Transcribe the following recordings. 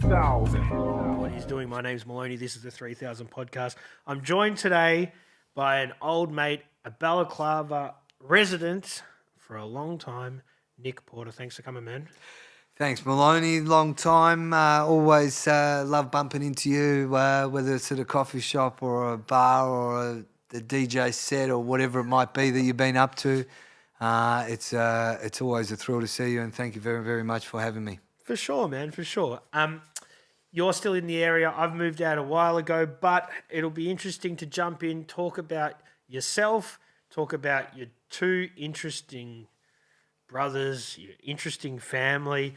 3000. What he's doing. My name's Maloney. This is the 3000 podcast. I'm joined today by an old mate, a Balaclava resident for a long time, Nick Porter. Thanks for coming, man. Thanks, Maloney. Long time. Always love bumping into you, whether it's at a coffee shop or a bar or the DJ set or whatever it might be that you've been up to. It's always a thrill to see you, and thank you very, very much for having me. For sure, man, for sure. You're still in the area. I've moved out a while ago, but it'll be interesting to jump in, talk about yourself, talk about your two interesting brothers, your interesting family.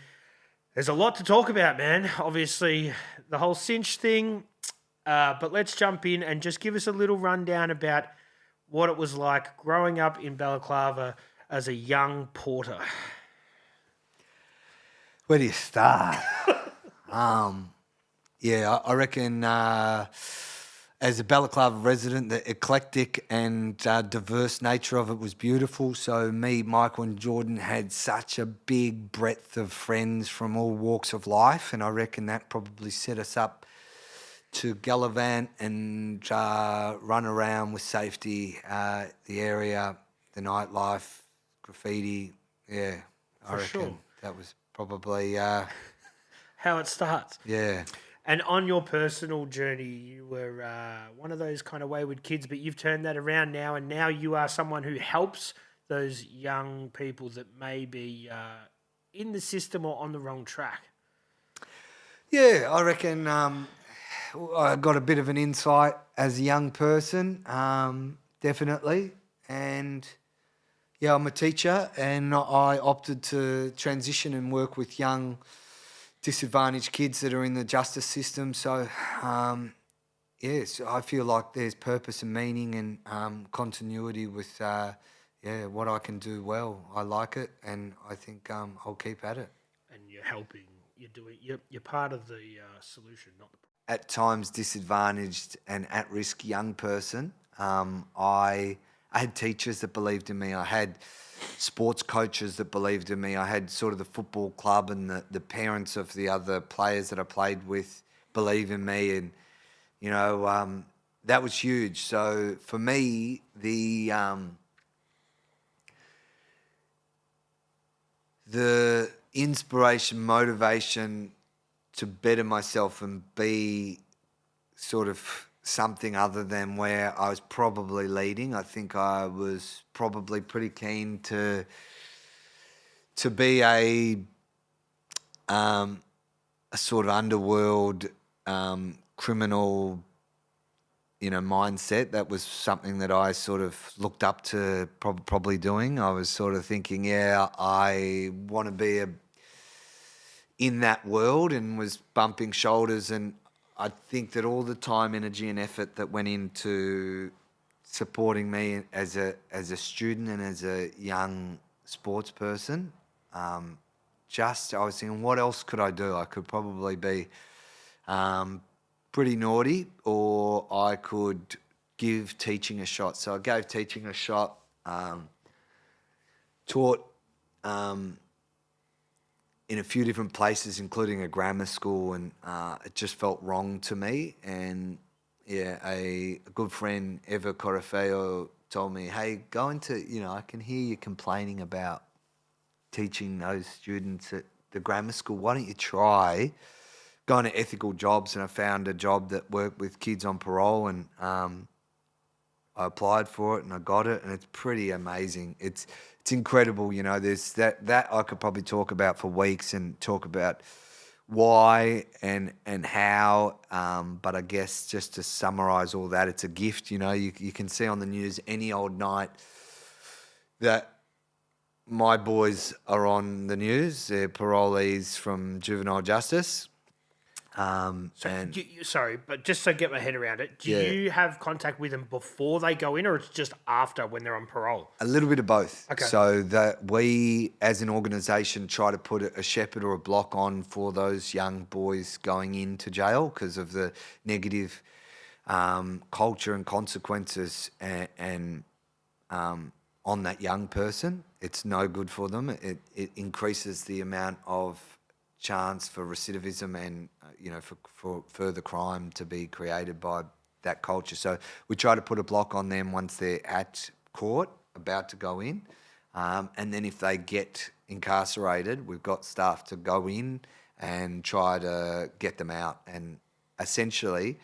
There's a lot to talk about, man. Obviously, the whole SINCH thing. But let's jump in and just give us a little rundown about what it was like growing up in Balaclava as a young porter. Where do you start? I reckon as a Balaclava resident, the eclectic and diverse nature of it was beautiful. So me, Michael and Jordan had such a big breadth of friends from all walks of life, and I reckon that probably set us up to gallivant and run around with safety, the area, the nightlife, graffiti. Yeah, I reckon sure. that was probably... How it starts. Yeah. And on your personal journey, you were one of those kind of wayward kids, but you've turned that around now, and now you are someone who helps those young people that may be in the system or on the wrong track. Yeah, I reckon I got a bit of an insight as a young person, definitely. And yeah, I'm a teacher, and I opted to transition and work with young disadvantaged kids that are in the justice system. So, yes, I feel like there's purpose and meaning and continuity with, what I can do well. I like it, and I think I'll keep at it. And you're helping. You're part of the solution, not the problem. At times, disadvantaged and at-risk young person, I had teachers that believed in me. I had sports coaches that believed in me. I had sort of the football club and the parents of the other players that I played with believe in me, and that was huge. So for me, the inspiration, motivation to better myself and be sort of something other than where I was probably leading. I think I was probably pretty keen to be a sort of underworld criminal, mindset. That was something that I sort of looked up to probably doing. I was sort of thinking, I want to be in that world, and was bumping shoulders. And I think that all the time, energy and effort that went into supporting me as a student and as a young sports person, I was thinking, what else could I do? I could probably be pretty naughty, or I could give teaching a shot. So I gave teaching a shot, taught in a few different places, including a grammar school, and it just felt wrong to me. And a good friend, Eva Corifeo, told me, hey, go into, I can hear you complaining about teaching those students at the grammar school. Why don't you try going to ethical jobs? And I found a job that worked with kids on parole, and I applied for it and I got it, and it's pretty amazing. It's incredible, there's that I could probably talk about for weeks and talk about why and how, but I guess just to summarise all that, it's a gift. You can see on the news any old night that my boys are on the news. They're parolees from juvenile justice. Sorry, but just to get my head around it, do you have contact with them before they go in, or it's just after when they're on parole? A little bit of both. Okay. So that we, as an organisation, try to put a shepherd or a block on for those young boys going into jail because of the negative culture and consequences and on that young person. It's no good for them. It increases the amount of chance for recidivism and for further crime to be created by that culture. So we try to put a block on them once they're at court, about to go in, and then if they get incarcerated, we've got staff to go in and try to get them out. And essentially,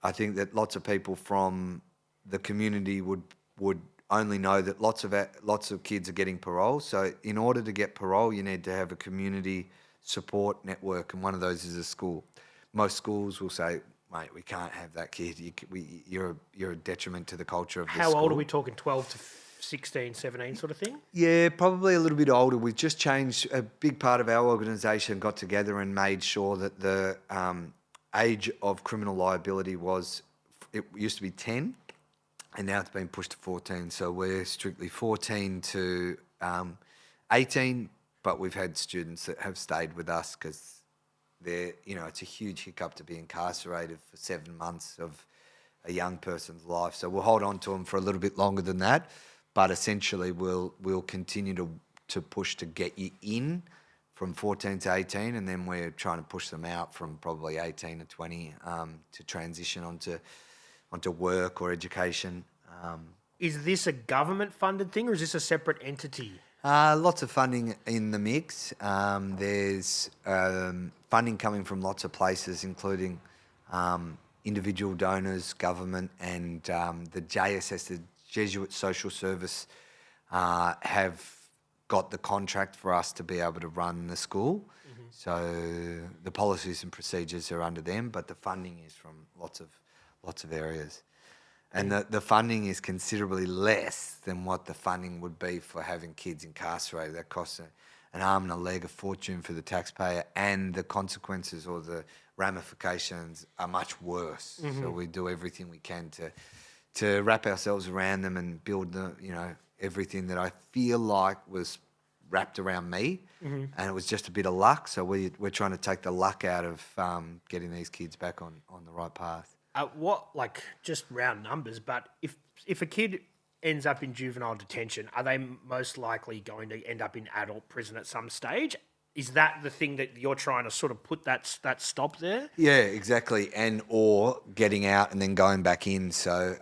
I think that lots of people from the community would only know that lots of kids are getting parole. So in order to get parole, you need to have a community support network, and one of those is a school. Most schools will say, mate, we can't have that kid. You're a detriment to the culture of the school. How old are we talking? 12 to 16, 17 sort of thing? Yeah, probably a little bit older. We've just changed. A big part of our organisation got together and made sure that the age of criminal liability it used to be 10, and now it's been pushed to 14. So we're strictly 14 to 18, but we've had students that have stayed with us because it's a huge hiccup to be incarcerated for 7 months of a young person's life. So we'll hold on to them for a little bit longer than that, but essentially we'll continue to push to get you in from 14 to 18, and then we're trying to push them out from probably 18 to 20 to transition onto work or education. Is this a government-funded thing, or is this a separate entity? Lots of funding in the mix. There's funding coming from lots of places, including individual donors, government, and the JSS, the Jesuit Social Service, have got the contract for us to be able to run the school. Mm-hmm. So the policies and procedures are under them, but the funding is from lots of areas. And the funding is considerably less than what the funding would be for having kids incarcerated. That costs an arm and a leg, a fortune for the taxpayer, and the consequences or the ramifications are much worse. Mm-hmm. So we do everything we can to wrap ourselves around them and build everything that I feel like was wrapped around me, mm-hmm. and it was just a bit of luck. So we're trying to take the luck out of getting these kids back on the right path. Just round numbers, but if a kid ends up in juvenile detention, are they most likely going to end up in adult prison at some stage? Is that the thing that you're trying to sort of put that stop there? Yeah, exactly. Or getting out and then going back in. So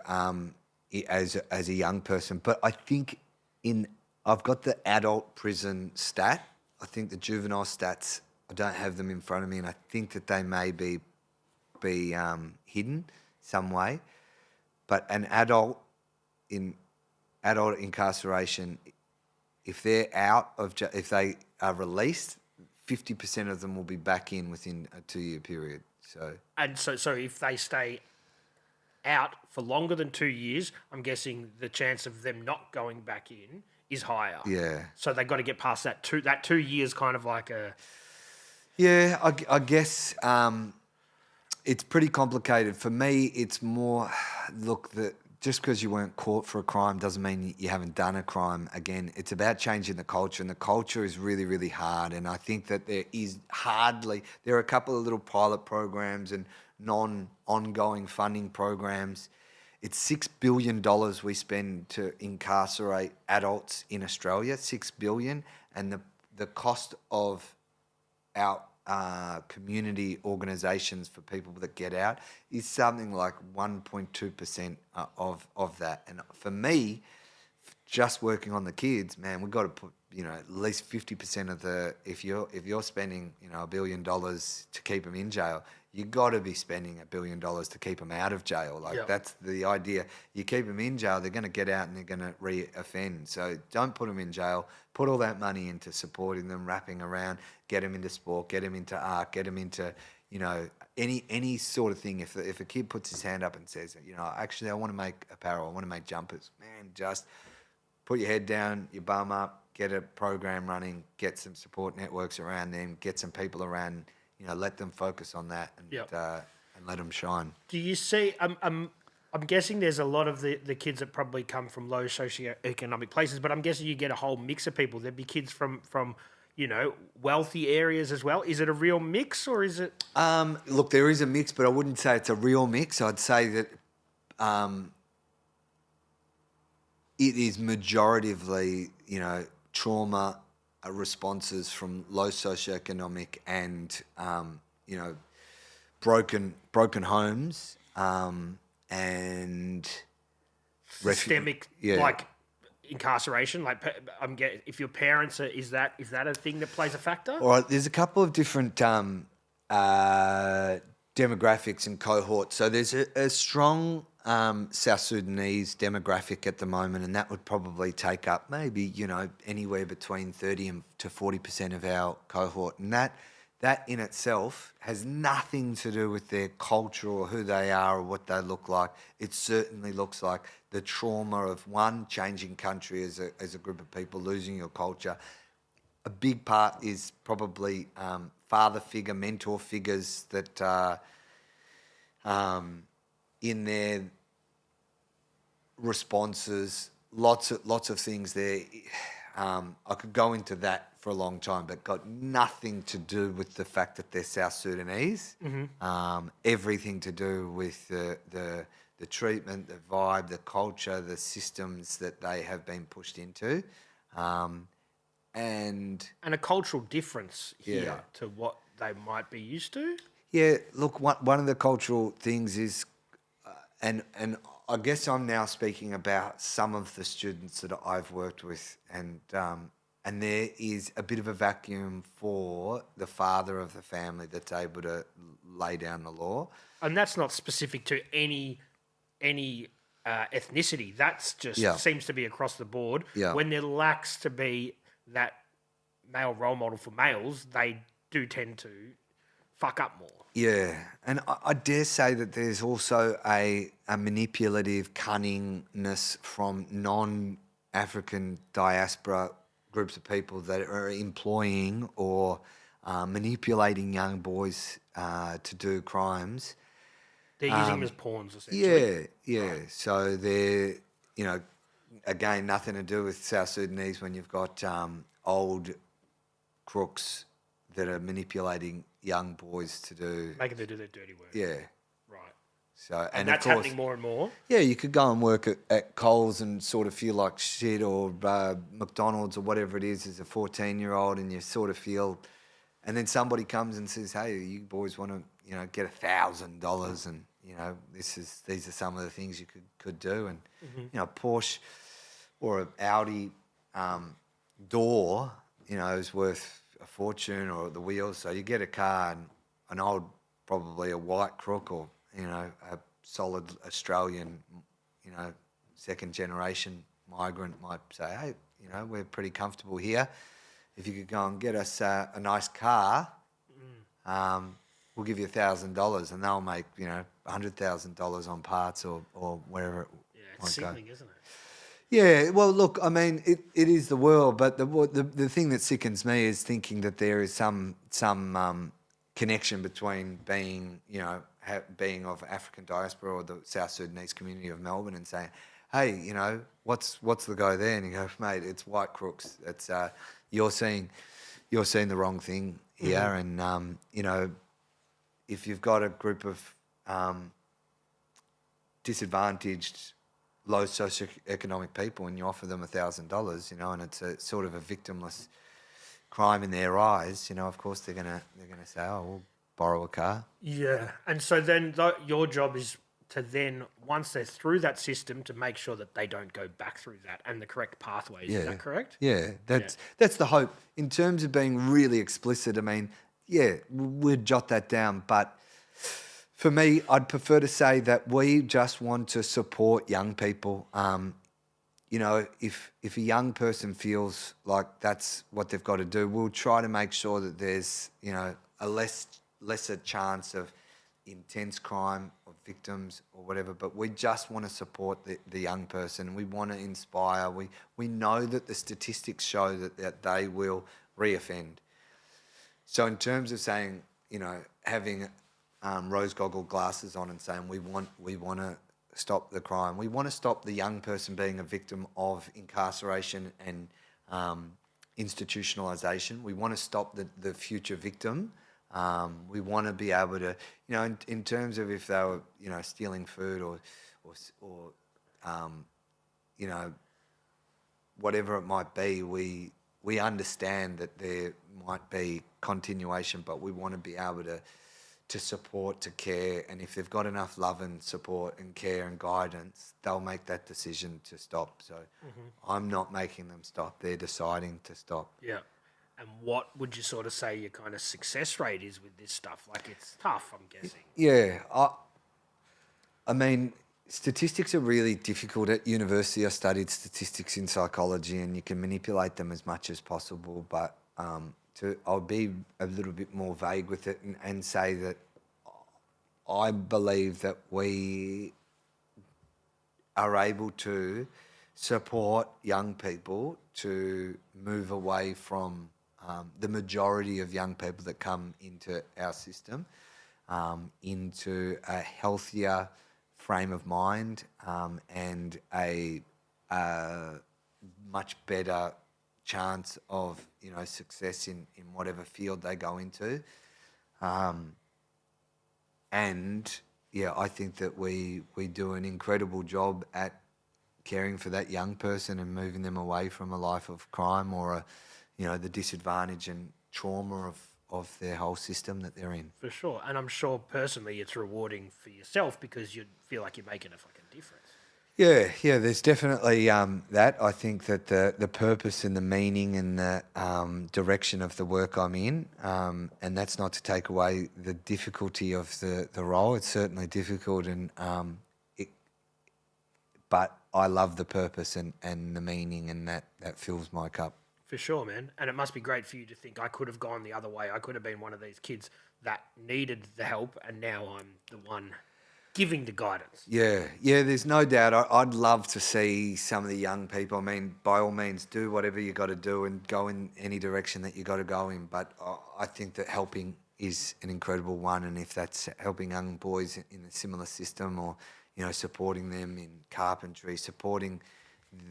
as a young person, but I think I've got the adult prison stat. I think the juvenile stats, I don't have them in front of me, and I think that they may be hidden some way. But an adult in adult incarceration, if they're if they are released, 50% of them will be back in within a 2-year period. So if they stay out for longer than 2 years, I'm guessing the chance of them not going back in is higher. Yeah. So they've got to get past that 2 years, kind of like a. Yeah, I guess it's pretty complicated. For me, it's more, just because you weren't caught for a crime doesn't mean you haven't done a crime. Again, it's about changing the culture, and the culture is really, really hard. And I think that there are a couple of little pilot programs and non-ongoing funding programs. It's $6 billion we spend to incarcerate adults in Australia, $6 billion, and the cost of our community organisations for people that get out is something like 1.2% of that. And for me, just working on the kids, man, we've got to put at least 50% of if you're spending $1 billion to keep them in jail, you got to be spending $1 billion to keep them out of jail. That's the idea. You keep them in jail, they're going to get out and they're going to re-offend. So don't put them in jail. Put all that money into supporting them, wrapping around, get them into sport, get them into art, get them into any sort of thing. If a kid puts his hand up and says, actually I want to make apparel, I want to make jumpers, man, just put your head down, your bum up, get a program running, get some support networks around them, get some people around. Let them focus on that and let them shine. Do you see? I'm guessing there's a lot of the kids that probably come from low socioeconomic places, but I'm guessing you get a whole mix of people. There'd be kids from wealthy areas as well. Is it a real mix, or is it? Look, there is a mix, but I wouldn't say it's a real mix. I'd say that it is majoritively, trauma responses from low socioeconomic and you know, broken homes and Systemic, yeah. like incarceration. Like, if your parents are, is that a thing that plays a factor? All right, there's a couple of different demographics and cohorts. So there's a strong South Sudanese demographic at the moment, and that would probably take up maybe, you know, anywhere between 30 to 40% of our cohort. And that in itself has nothing to do with their culture or who they are or what they look like. It certainly looks like the trauma of, one, changing country as a group of people, losing your culture. A big part is probably father figure, mentor figures that are in their responses. Lots of things there. I could go into that for a long time, but got nothing to do with the fact that they're South Sudanese. Everything to do with the treatment, the vibe, the culture, the systems that they have been pushed into. And a cultural difference here Yeah. to what they might be used to. yeah, look, one of the cultural things is, and I guess I'm now speaking about some of the students that I've worked with, and there is a bit of a vacuum for the father of the family that's able to lay down the law. And that's not specific to any ethnicity. That's just Yeah. seems to be across the board. Yeah. When there lacks to be that male role model for males, they do tend to fuck up more. Yeah, and I dare say that there's also a manipulative cunningness from non-African diaspora groups of people that are employing or manipulating young boys to do crimes. They're using them as pawns, essentially. Yeah. So they're, you know, again, nothing to do with South Sudanese when you've got old crooks that are manipulating young boys to do. Making them do their dirty work. Yeah. Right. So And of that's course, happening more and more. yeah, you could go and work at Coles and sort of feel like shit, or McDonald's or whatever it is as a 14-year-old, and you sort of feel, and then somebody comes and says, "Hey, you boys want to, you know, get $1,000, and you know, these are some of the things you could do," and you know, Porsche or an Audi door, you know, is worth a fortune, or the wheels. So you get a car, and an old, probably a white crook, or you know, a solid Australian, you know, second generation migrant might say, "Hey, you know, we're pretty comfortable here. If you could go and get us a nice car, we'll give you $1,000," and they'll make, you know, $100,000 on parts or wherever it Yeah, might it's go. sickening, isn't it? Yeah, well, look, I mean, it is the world, but the thing that sickens me is thinking that there is some connection between being, you know, being of African diaspora or the South Sudanese community of Melbourne, and saying, "Hey, you know, what's the go there?" And you go, "Mate, it's white crooks. It's you're seeing the wrong thing here." And you know, if you've got a group of disadvantaged, low socioeconomic people, and you offer them $1,000, you know, and it's a sort of a victimless crime in their eyes, you know, of course they're gonna say, "Oh, we'll borrow a car." Yeah. And so then your job is to then, once they're through that system, to make sure that they don't go back through that and the correct pathways. Is that correct? Yeah, that's the hope. In terms of being really explicit, I mean, yeah, we'd jot that down, but for me, I'd prefer to say that we just want to support young people. You know, if a young person feels like that's what they've got to do, we'll try to make sure that there's, you know, a lesser chance of intense crime or victims or whatever, but we just want to support the young person. We want to inspire. We know that the statistics show that they will reoffend. So in terms of saying, you know, having rose goggle glasses on and saying we want to stop the crime, we want to stop the young person being a victim of incarceration and institutionalization. We want to stop the future victim. We want to be able to, you know, in terms of if they were, you know, stealing food or you know, whatever it might be, we we understand that there might be continuation, but we want to be able to support, to care, and if they've got enough love and support and care and guidance, they'll make that decision to stop. So I'm not making them stop; they're deciding to stop. Yeah. And what would you sort of say your kind of success rate is with this stuff? Like, it's tough, I'm guessing. Yeah, I mean, statistics are really difficult. At university, I studied statistics in psychology, and you can manipulate them as much as possible. But I'll be a little bit more vague with it and say that I believe that we are able to support young people to move away from the majority of young people that come into our system into a healthier frame of mind and a much better chance of success in whatever field they go into, and yeah, I think that we do an incredible job at caring for that young person and moving them away from a life of crime or the disadvantage and trauma of their whole system that they're in. For sure. And I'm sure personally it's rewarding for yourself because you feel like you're making a fucking difference. Yeah, there's definitely that. I think that the purpose and the meaning and the direction of the work I'm in, and that's not to take away the difficulty of the role. It's certainly difficult, but I love the purpose and the meaning, and that fills my cup. For sure, man. And it must be great for you to think I could have gone the other way. I could have been one of these kids that needed the help, and now I'm the one giving the guidance. Yeah, there's no doubt. I'd love to see some of the young people. I mean, by all means, do whatever you got to do and go in any direction that you got to go in. But I think that helping is an incredible one. And if that's helping young boys in a similar system or, supporting them in carpentry, supporting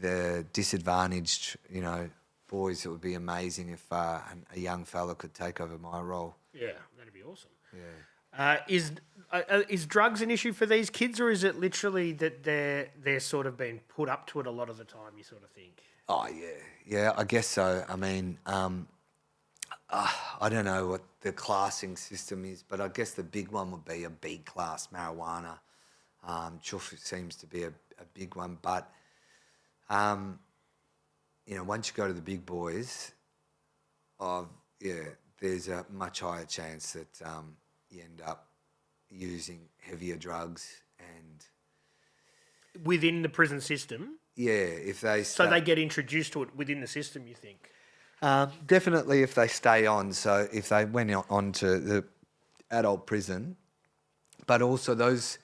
the disadvantaged, boys, it would be amazing if a young fella could take over my role. Yeah, that'd be awesome. Yeah. Is drugs an issue for these kids, or is it literally that they're sort of being put up to it a lot of the time? You sort of think. Oh yeah, I guess so. I mean, I don't know what the classing system is, but I guess the big one would be a B class marijuana. Chuff seems to be a big one, but once you go to the big boys, there's a much higher chance that you end up using heavier drugs and within the prison system. Yeah, if they so they get introduced to it within the system, you think? Definitely, if they stay on. So if they went on to the adult prison, but also those,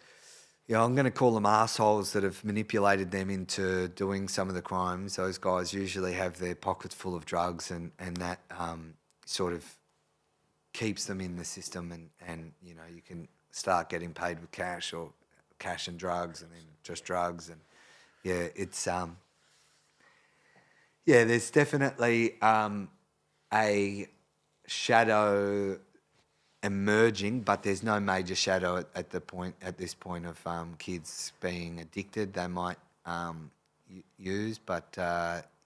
I'm going to call them assholes that have manipulated them into doing some of the crimes. Those guys usually have their pockets full of drugs, and that sort of keeps them in the system, and you can start getting paid with cash or cash and drugs and then just drugs. And it's there's definitely a shadow emerging, but there's no major shadow at this point of kids being addicted. They might use, but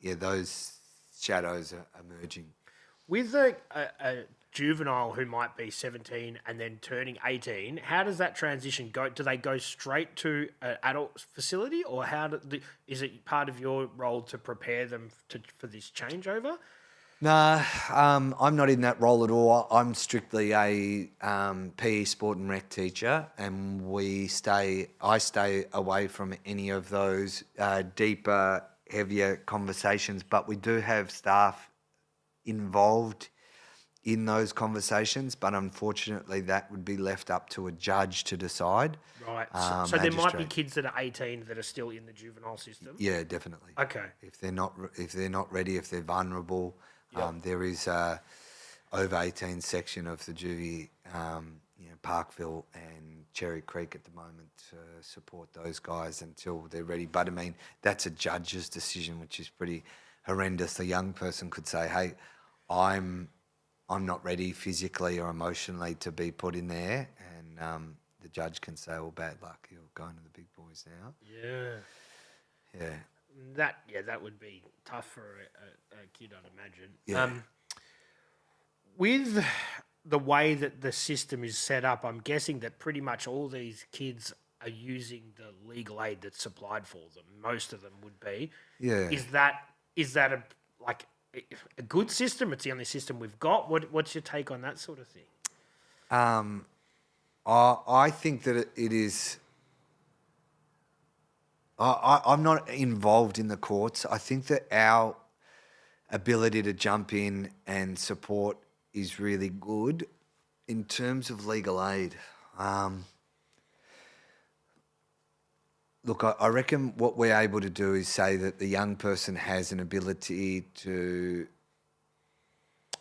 those shadows are emerging. With a juvenile who might be 17 and then turning 18, how does that transition go? Do they go straight to an adult facility, or is it part of your role to prepare them for this changeover? No, I'm not in that role at all. I'm strictly a PE sport and rec teacher, and I stay away from any of those deeper, heavier conversations, but we do have staff involved in those conversations, but unfortunately that would be left up to a judge to decide. Right. So there might be kids that are 18 that are still in the juvenile system? Yeah, definitely. Okay. If they're not ready, if they're vulnerable, there is a over 18 section of the juvie, Parkville and Cherry Creek at the moment to support those guys until they're ready. But I mean, that's a judge's decision, which is pretty horrendous. The young person could say, "Hey, I'm not ready physically or emotionally to be put in there," and the judge can say, "Well, bad luck. You're going to the big boys now." Yeah. Yeah. That would be tough for a kid, I'd imagine. Yeah. With the way that the system is set up, I'm guessing that pretty much all these kids are using the legal aid that's supplied for them. Most of them would be. Yeah. Is that a good system? It's the only system we've got. What's your take on that sort of thing? I think that it is. I'm not involved in the courts. I think that our ability to jump in and support is really good in terms of legal aid. Look, I reckon what we're able to do is say that the young person has an ability to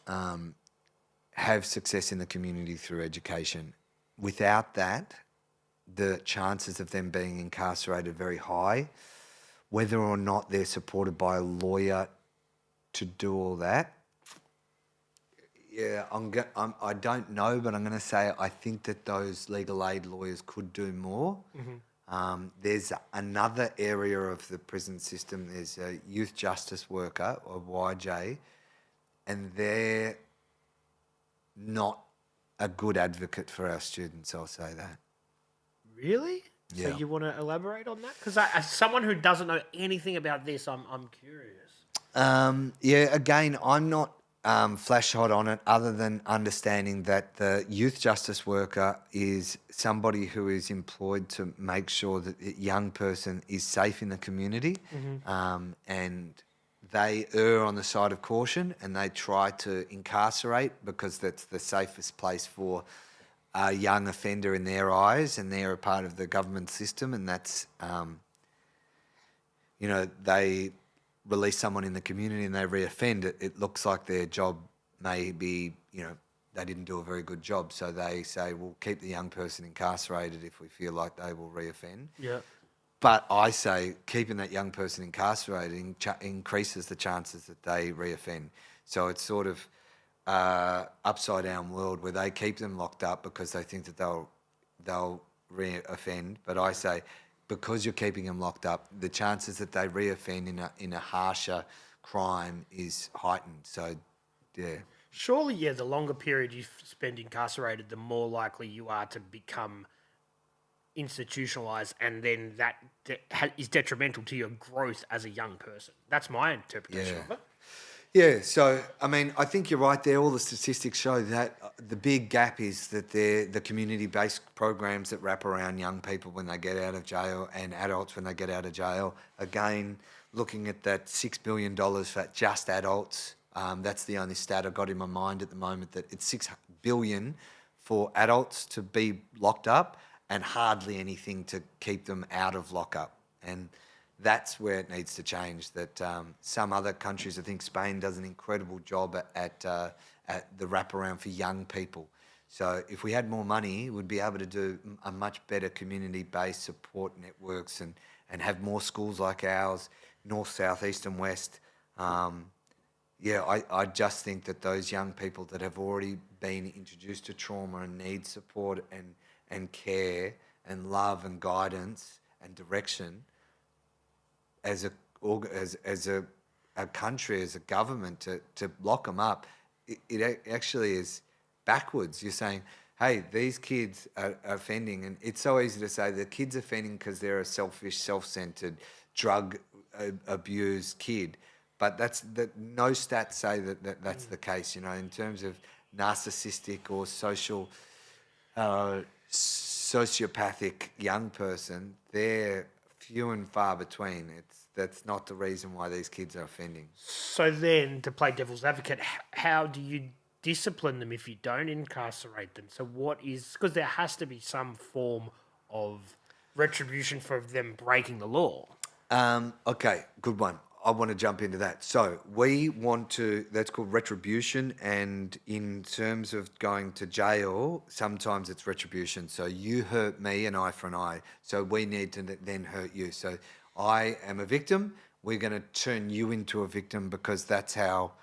have success in the community through education. Without that, the chances of them being incarcerated are very high. Whether or not they're supported by a lawyer to do all that, yeah, I don't know, but I'm going to say I think that those legal aid lawyers could do more. There's another area of the prison system. There's a youth justice worker, or YJ, and they're not a good advocate for our students, I'll say that. Really? Yeah. So you want to elaborate on that? Because as someone who doesn't know anything about this, I'm curious. Yeah, again, I'm not flash hot on it other than understanding that the youth justice worker is somebody who is employed to make sure that the young person is safe in the community, and they err on the side of caution and they try to incarcerate because that's the safest place for a young offender in their eyes, and they're a part of the government system, and that's, they release someone in the community and they reoffend, it looks like their job may be, they didn't do a very good job. So they say, we'll keep the young person incarcerated if we feel like they will reoffend. Yeah. But I say keeping that young person incarcerated increases the chances that they reoffend. So it's sort of upside down world where they keep them locked up because they think that they'll reoffend. But I say, because you're keeping them locked up, the chances that they reoffend in a harsher crime is heightened. So, yeah. Surely, yeah, the longer period you spend incarcerated, the more likely you are to become institutionalized, and then that is detrimental to your growth as a young person. That's my interpretation of it. Yeah, so, I mean, I think you're right there. All the statistics show that the big gap is that the community-based programs that wrap around young people when they get out of jail and adults when they get out of jail. Again, looking at that $6 billion for just adults, that's the only stat I've got in my mind at the moment, that it's $6 billion for adults to be locked up and hardly anything to keep them out of lockup. And that's where it needs to change. That some other countries, I think Spain does an incredible job at the wraparound for young people. So if we had more money, we'd be able to do a much better community-based support networks and have more schools like ours, north, south, east and west. I just think that those young people that have already been introduced to trauma and need support and care and love and guidance and direction, as a country, as a government, to lock them up, it actually is backwards. You're saying, hey, these kids are offending, and it's so easy to say the kid's offending because they're a selfish, self-centered, drug abused kid, but no stats say that's the case. In terms of narcissistic or social sociopathic young person, they're few and far between. That's not the reason why these kids are offending. So then, to play devil's advocate, how do you discipline them if you don't incarcerate them? So because there has to be some form of retribution for them breaking the law. Okay, good one. I want to jump into that. So that's called retribution, and in terms of going to jail, sometimes it's retribution. So you hurt me, an eye for an eye. So we need to then hurt you. So I am a victim. We're going to turn you into a victim because that's how,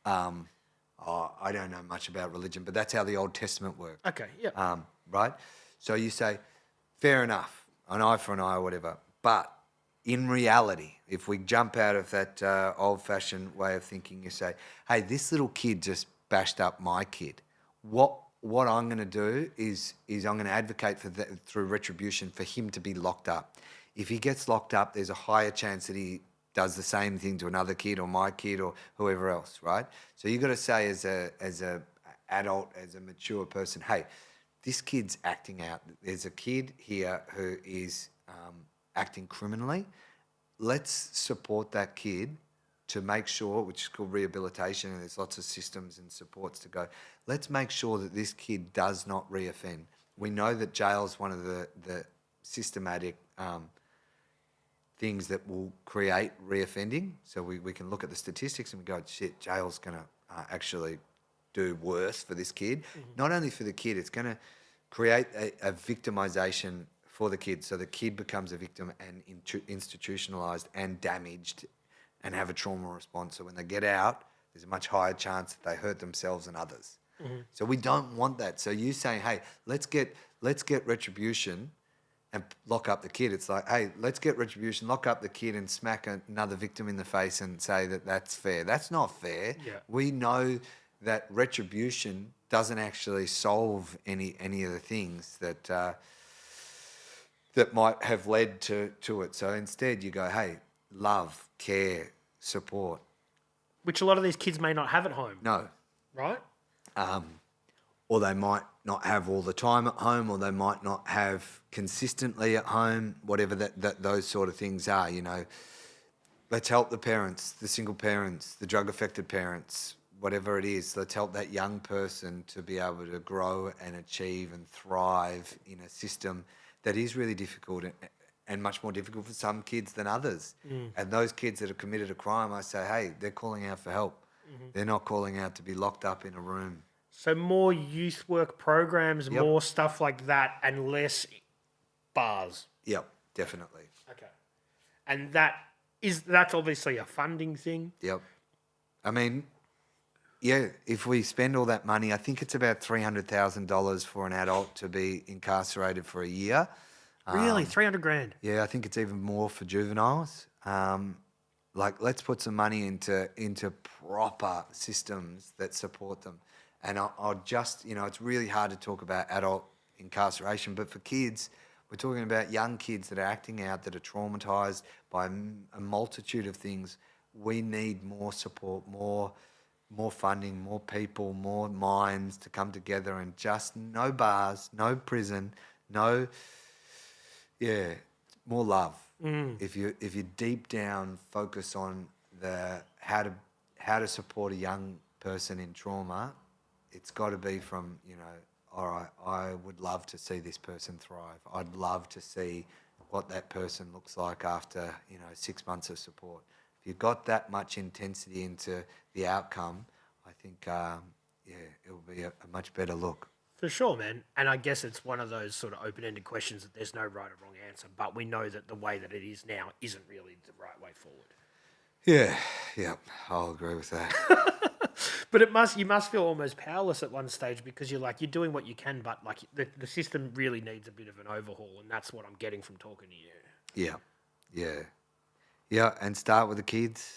I don't know much about religion, but that's how the Old Testament worked. Okay, yeah. Right? So you say, fair enough, an eye for an eye or whatever. But in reality, if we jump out of that old-fashioned way of thinking, you say, hey, this little kid just bashed up my kid. What I'm going to do is I'm going to advocate for that through retribution for him to be locked up. If he gets locked up, there's a higher chance that he does the same thing to another kid or my kid or whoever else, right? So you got to say as a adult, as a mature person, hey, this kid's acting out. There's a kid here who is acting criminally. Let's support that kid to make sure, which is called rehabilitation, and there's lots of systems and supports to go. Let's make sure that this kid does not reoffend. We know that jail is one of the systematic things that will create reoffending. So we can look at the statistics and we go, shit, jail's going to actually do worse for this kid. Not only for the kid, it's going to create a victimization for the kid. So the kid becomes a victim and institutionalized and damaged and have a trauma response. So when they get out, there's a much higher chance that they hurt themselves and others. So we don't want that. So you saying, hey, let's get retribution and lock up the kid. It's like, hey, let's get retribution, lock up the kid and smack another victim in the face and say that that's fair. That's not fair. Yeah. We know that retribution doesn't actually solve any of the things that that might have led to it. So instead you go, hey, love, care, support. Which a lot of these kids may not have at home. No. Right? Or they might not have all the time at home, or they might not have consistently at home, whatever that those sort of things are, you know. Let's help the parents, the single parents, the drug-affected parents, whatever it is. Let's help that young person to be able to grow and achieve and thrive in a system that is really difficult and much more difficult for some kids than others. And those kids that have committed a crime, I say, hey, they're calling out for help. They're not calling out to be locked up in a room. So more youth work programs, more stuff like that, and less bars. Yep, definitely. Okay. And that's obviously a funding thing. Yep. I mean, yeah, if we spend all that money, I think it's about $300,000 for an adult to be incarcerated for a year. Really? 300 grand? Yeah, I think it's even more for juveniles. Like, let's put some money into proper systems that support them. And I'll just, you know, it's really hard to talk about adult incarceration, but for kids, we're talking about young kids that are acting out, that are traumatised by a multitude of things. We need more support, more funding, more people, more minds to come together, and just no bars, no prison, more love. If you deep down focus on how to support a young person in trauma, it's got to be from, you know, all right, I would love to see this person thrive. I'd love to see what that person looks like after, you know, 6 months of support. If you've got that much intensity into the outcome, I think, it'll be a much better look. For sure, man. And I guess it's one of those sort of open-ended questions that there's no right or wrong answer, but we know that the way that it is now isn't really the right way forward. Yeah, I'll agree with that. But you must feel almost powerless at one stage, because you're doing what you can, but like the system really needs a bit of an overhaul, and that's what I'm getting from talking to you. Yeah, and start with the kids,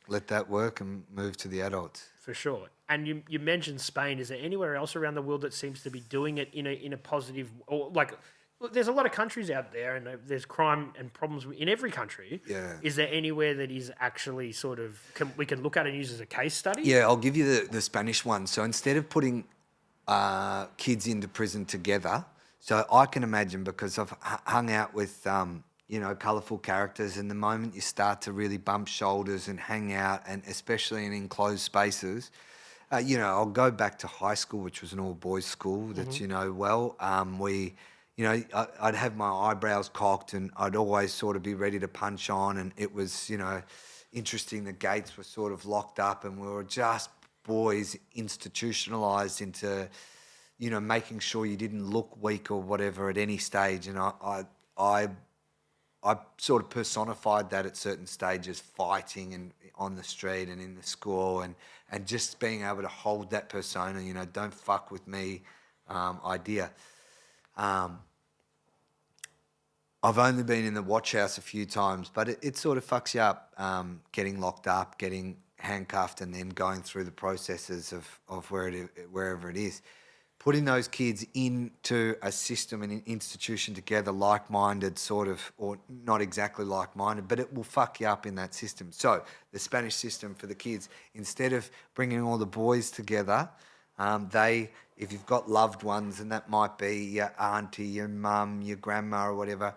let that work, and move to the adults. For sure. And you mentioned Spain. Is there anywhere else around the world that seems to be doing it in a positive, or like, look, there's a lot of countries out there, and there's crime and problems in every country. Yeah. Is there anywhere that is actually sort of we can look at and use as a case study? Yeah, I'll give you the Spanish one. So instead of putting kids into prison together, so I can imagine, because I've hung out with colourful characters, and the moment you start to really bump shoulders and hang out, and especially in enclosed spaces, I'll go back to high school, which was an all-boys school that I'd have my eyebrows cocked, and I'd always sort of be ready to punch on, and it was, interesting. The gates were sort of locked up, and we were just boys institutionalized into, making sure you didn't look weak or whatever at any stage. And I sort of personified that at certain stages, fighting and on the street and in the school, and just being able to hold that persona, don't fuck with me idea. I've only been in the watch house a few times, but it sort of fucks you up, getting locked up, getting handcuffed, and then going through the processes of wherever it is. Putting those kids into a system and an institution together, like-minded sort of, or not exactly like-minded, but it will fuck you up in that system. So the Spanish system for the kids, instead of bringing all the boys together, if you've got loved ones, and that might be your auntie, your mum, your grandma or whatever,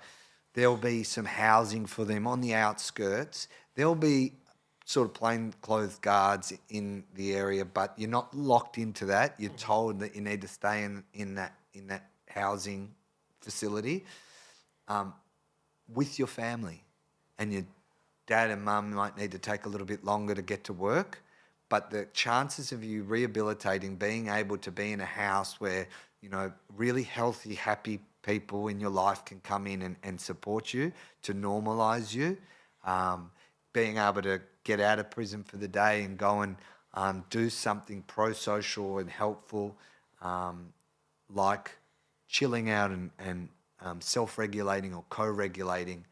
there'll be some housing for them on the outskirts. There'll be sort of plainclothes guards in the area, but you're not locked into that. You're told that you need to stay in that housing facility with your family, and your dad and mum might need to take a little bit longer to get to work. But the chances of you rehabilitating, being able to be in a house where, you know, really healthy, happy people in your life can come in and support you to normalise you, being able to get out of prison for the day and go and do something pro-social and helpful, like chilling out and self-regulating or co-regulating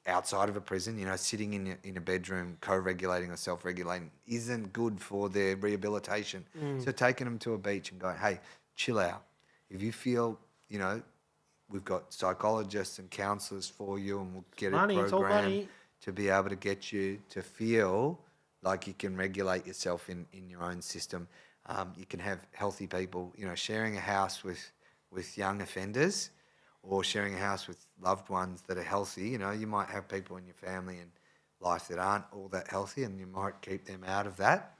outside of a prison, you know, sitting in a bedroom, co-regulating or self-regulating isn't good for their rehabilitation. So taking them to a beach and going, hey, chill out. If you feel, you know, we've got psychologists and counsellors for you, and we'll get it programmed to be able to get you to feel like you can regulate yourself in your own system. You can have healthy people, you know, sharing a house with young offenders, or sharing a house with loved ones that are healthy. You know, you might have people in your family and life that aren't all that healthy, and you might keep them out of that.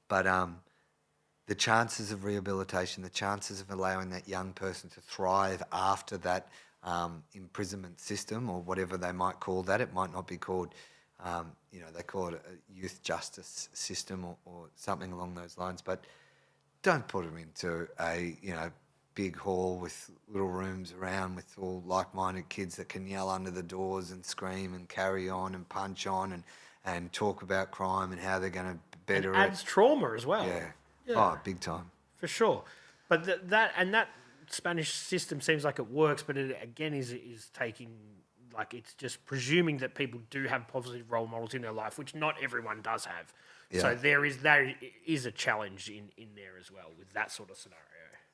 But the chances of rehabilitation, the chances of allowing that young person to thrive after that imprisonment system, or whatever they might call that, it might not be called, you know, they call it a youth justice system or something along those lines, but don't put them into a, you know, big hall with little rooms around with all like-minded kids that can yell under the doors and scream and carry on and punch on and talk about crime and how they're going to better it. Adds trauma as well. Yeah. Oh, big time. For sure. But that Spanish system seems like it works, but it again is taking, like, it's just presuming that people do have positive role models in their life, which not everyone does have. Yeah. So there is a challenge in there as well with that sort of scenario.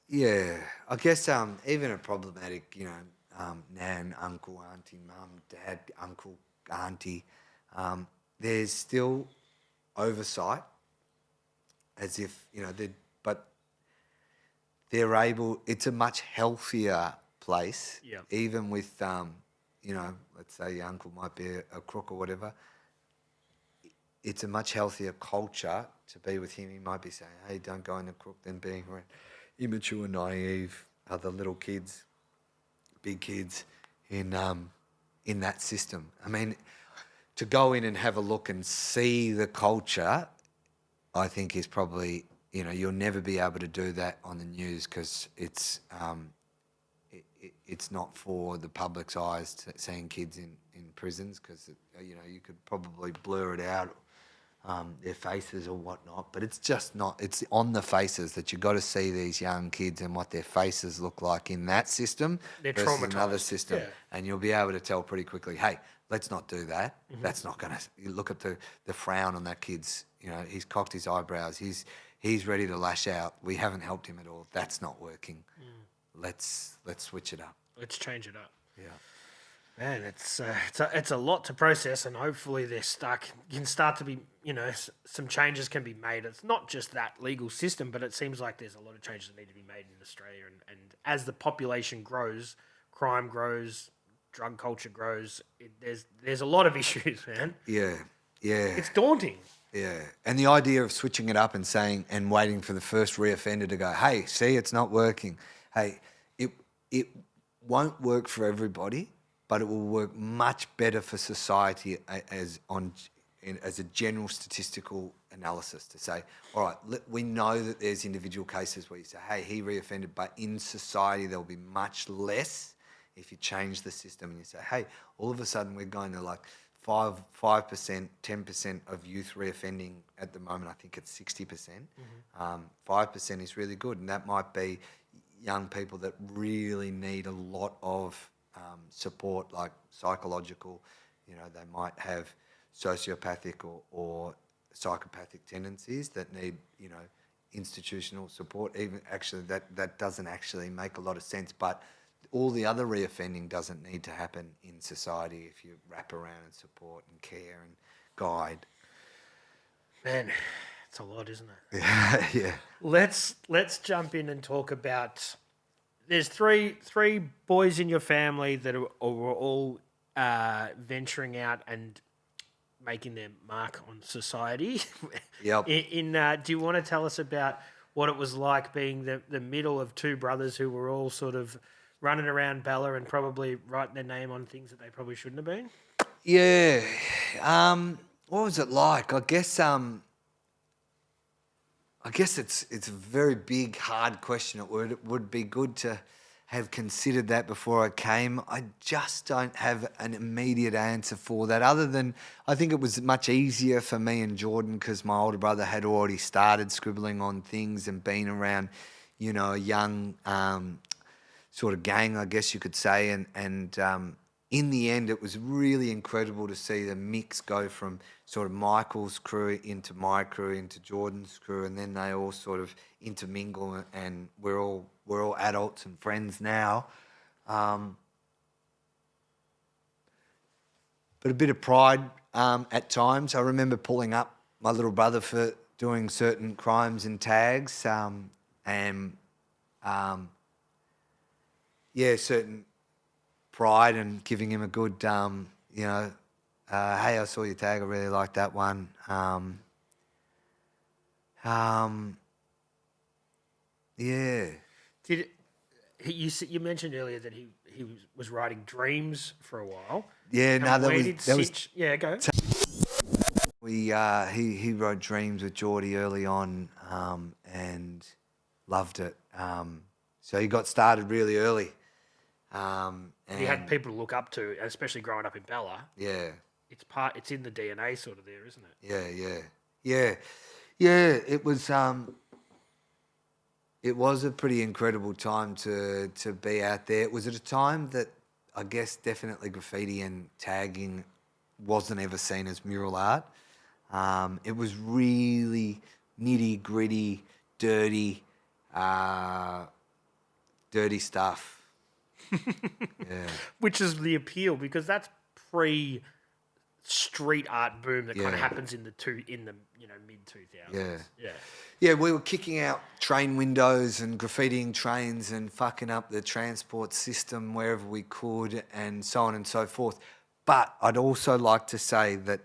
Yeah, I guess even a problematic, you know, nan, uncle, auntie, mum, dad, uncle, auntie, there's still oversight, as if, you know, they're able. It's a much healthier place, even with, you know, let's say your uncle might be a crook or whatever. It's a much healthier culture to be with him. He might be saying, hey, don't go in the crook, than being around immature, naive, other little kids, big kids in that system. I mean, to go in and have a look and see the culture, I think is probably, you know, you'll never be able to do that on the news, because it's not for the public's eyes to seeing kids in prisons, because, you know, you could probably blur it out, their faces or whatnot, but it's just not, it's on the faces that you've got to see these young kids and what their faces look like in that system versus another system. And you'll be able to tell pretty quickly, hey, let's not do that. That's not going to, you look at the frown on that kid's, you know, he's cocked his eyebrows, he's ready to lash out. We haven't helped him at all. That's not working. Let's switch it up. Let's change it up. Yeah. Man, it's a lot to process, and hopefully can start to be, you know, some changes can be made. It's not just that legal system, but it seems like there's a lot of changes that need to be made in Australia. And as the population grows, crime grows, drug culture grows. There's a lot of issues, man. Yeah. It's daunting. Yeah, and the idea of switching it up and saying and waiting for the first reoffender to go, hey, see, it's not working. Hey, it won't work for everybody, but it will work much better for society as a general statistical analysis, to say, all right, we know that there's individual cases where you say, hey, he reoffended, but in society there'll be much less if you change the system and you say, hey, all of a sudden we're going to like 5%, 10% of youth reoffending at the moment. I think it's 60%. 5% is really good, and that might be young people that really need a lot of support, like psychological. You know, they might have sociopathic or psychopathic tendencies that need, you know, institutional support. Even actually, that doesn't actually make a lot of sense. But all the other reoffending doesn't need to happen in society if you wrap around and support and care and guide. Man, it's a lot, isn't it? Yeah, yeah. Let's jump in and talk about. There's three boys in your family that are all venturing out and making their mark on society. Yep. Do you want to tell us about what it was like being the middle of two brothers who were all sort of running around Bella and probably writing their name on things that they probably shouldn't have been? Yeah. What was it like? I guess it's a very big, hard question. It would be good to have considered that before I came. I just don't have an immediate answer for that, other than I think it was much easier for me and Jordan because my older brother had already started scribbling on things and been around, you know, a young sort of gang, I guess you could say. And in the end, it was really incredible to see the mix go from sort of Michael's crew into my crew into Jordan's crew, and then they all sort of intermingle, and we're all adults and friends now. But a bit of pride at times. I remember pulling up my little brother for doing certain crimes and tags, and certain pride and giving him a good, hey, I saw your tag, I really like that one. Yeah. You mentioned earlier that he was writing Dreams for a while. Yeah, And no, that where was did that was SINCH yeah, go. he wrote Dreams with Geordie early on, and loved it. So he got started really early. And He had people to look up to, especially growing up in Bella. yeah. It's in the DNA sort of there, isn't it? Yeah. It was a pretty incredible time to be out there. It was at a time that I guess definitely graffiti and tagging wasn't ever seen as mural art. It was really nitty gritty, dirty stuff. Yeah. Which is the appeal, because that's pre street art boom that kind of Yeah. happens in the mid 2000s. Yeah, we were kicking out train windows and graffitiing trains and fucking up the transport system wherever we could, and so on and so forth. But I'd also like to say that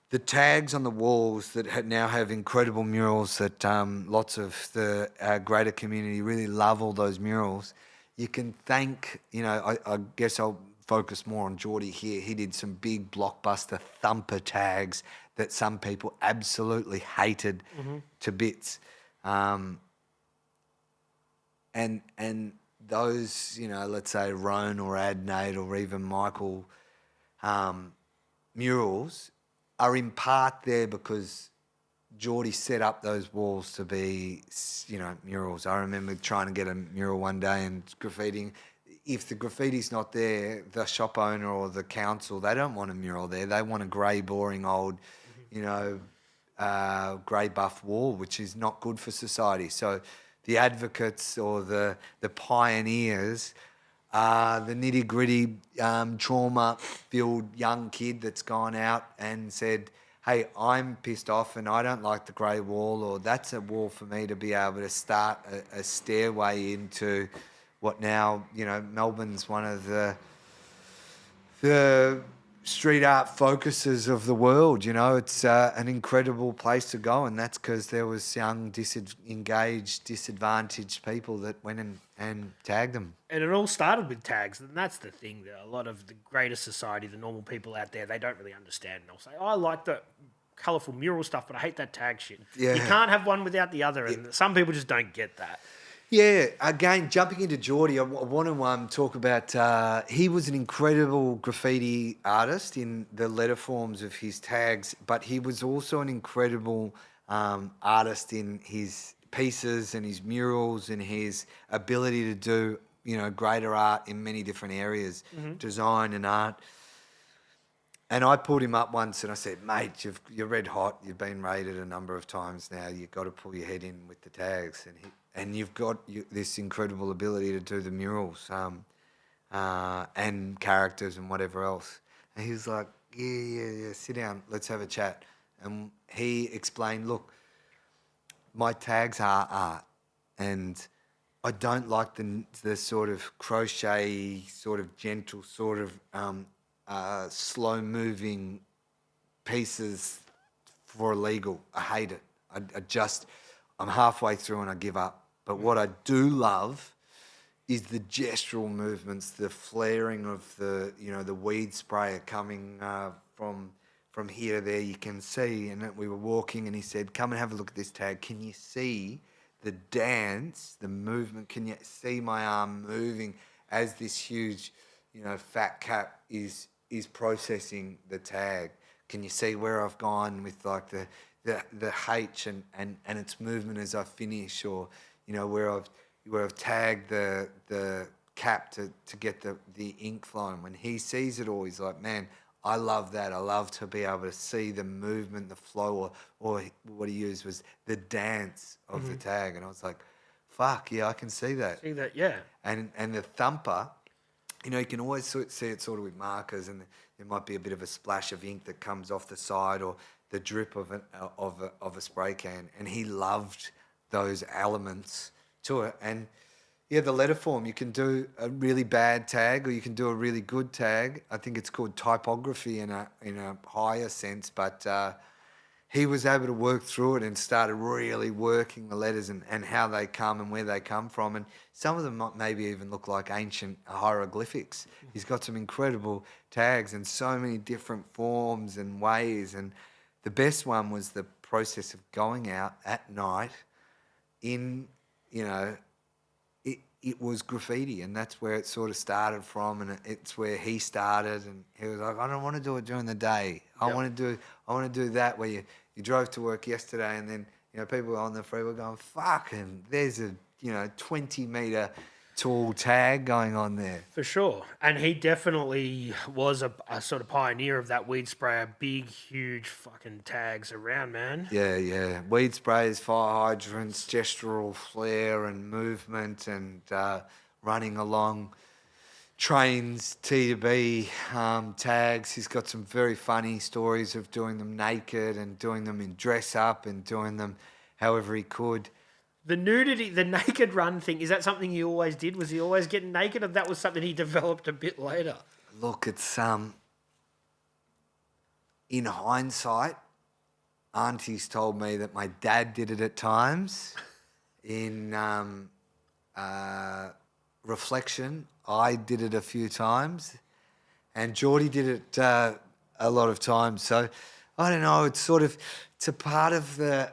the tags on the walls that now have incredible murals that lots of the greater community really love, all those murals. You can thank, I guess I'll focus more on Geordie here. He did some big blockbuster thumper tags that some people absolutely hated to bits. And those, let's say Roan or Adnate or even Michael murals are in part there because Geordie set up those walls to be, murals. I remember trying to get a mural one day and graffitiing. If the graffiti's not there, the shop owner or the council, they don't want a mural there. They want a grey, boring old, grey buff wall, which is not good for society. So the advocates or the pioneers are the nitty-gritty, trauma-filled young kid that's gone out and said, hey, I'm pissed off and I don't like the grey wall, or that's a wall for me to be able to start a stairway into what now, Melbourne's one of the street art focuses of the world. It's an incredible place to go, and that's because there was young, engaged, disadvantaged people that went and tagged them. And it all started with tags, and that's the thing that a lot of the greater society, the normal people out there, they don't really understand. And they'll say, I like the colourful mural stuff, but I hate that tag shit. Yeah. You can't have one without the other, and some people just don't get that. Yeah, again, jumping into Geordie, I want to talk about, he was an incredible graffiti artist in the letter forms of his tags, but he was also an incredible artist in his pieces and his murals and his ability to do greater art in many different areas, design and art. And I pulled him up once and I said, mate, you're red hot. You've been raided a number of times now. You've got to pull your head in with the tags. And you've got this incredible ability to do the murals and characters and whatever else. And he was like, yeah, sit down. Let's have a chat. And he explained, look, my tags are art. And I don't like the sort of crochet, sort of gentle, sort of slow-moving pieces for illegal. I hate it. I'm halfway through and I give up. But what I do love is the gestural movements, the flaring of the weed sprayer coming from here to there. You can see, and we were walking, and he said, "Come and have a look at this tag. Can you see the dance, the movement? Can you see my arm moving as this huge, fat cat is processing the tag? Can you see where I've gone with like the H and its movement as I finish, or where I've tagged the cap to get the ink flowing?" When he sees it all, he's like, "Man, I love that. I love to be able to see the movement, the flow, or what he used was the dance of the tag." And I was like, fuck, yeah, I can see that. See that, yeah. And the thumper, you can always see it sort of with markers, and there might be a bit of a splash of ink that comes off the side, or the drip of a spray can. And he loved those elements to it. And yeah, the letter form, you can do a really bad tag or you can do a really good tag. I think it's called typography in a higher sense, but he was able to work through it and started really working the letters and how they come and where they come from. And some of them might maybe even look like ancient hieroglyphics. He's got some incredible tags and so many different forms and ways. And the best one was the process of going out at night in, it was graffiti, and that's where it sort of started from, and it's where he started. And he was like, "I don't want to do it during the day. I want to do that where you drove to work yesterday, and then people on the freeway going, fuck, and there's a 20-meter tall tag going on there." For sure. And he definitely was a sort of pioneer of that weed sprayer, big, huge fucking tags around, man. Yeah. Weed sprays, fire hydrants, gestural flair and movement, and running along trains, T2B, tags. He's got some very funny stories of doing them naked and doing them in dress up and doing them however he could. The nudity, the naked run thing, is that something he always did? Was he always getting naked, or that was something he developed a bit later? Look, it's in hindsight, aunties told me that my dad did it at times. In reflection, I did it a few times, and Geordie did it a lot of times. So I don't know. It's a part of the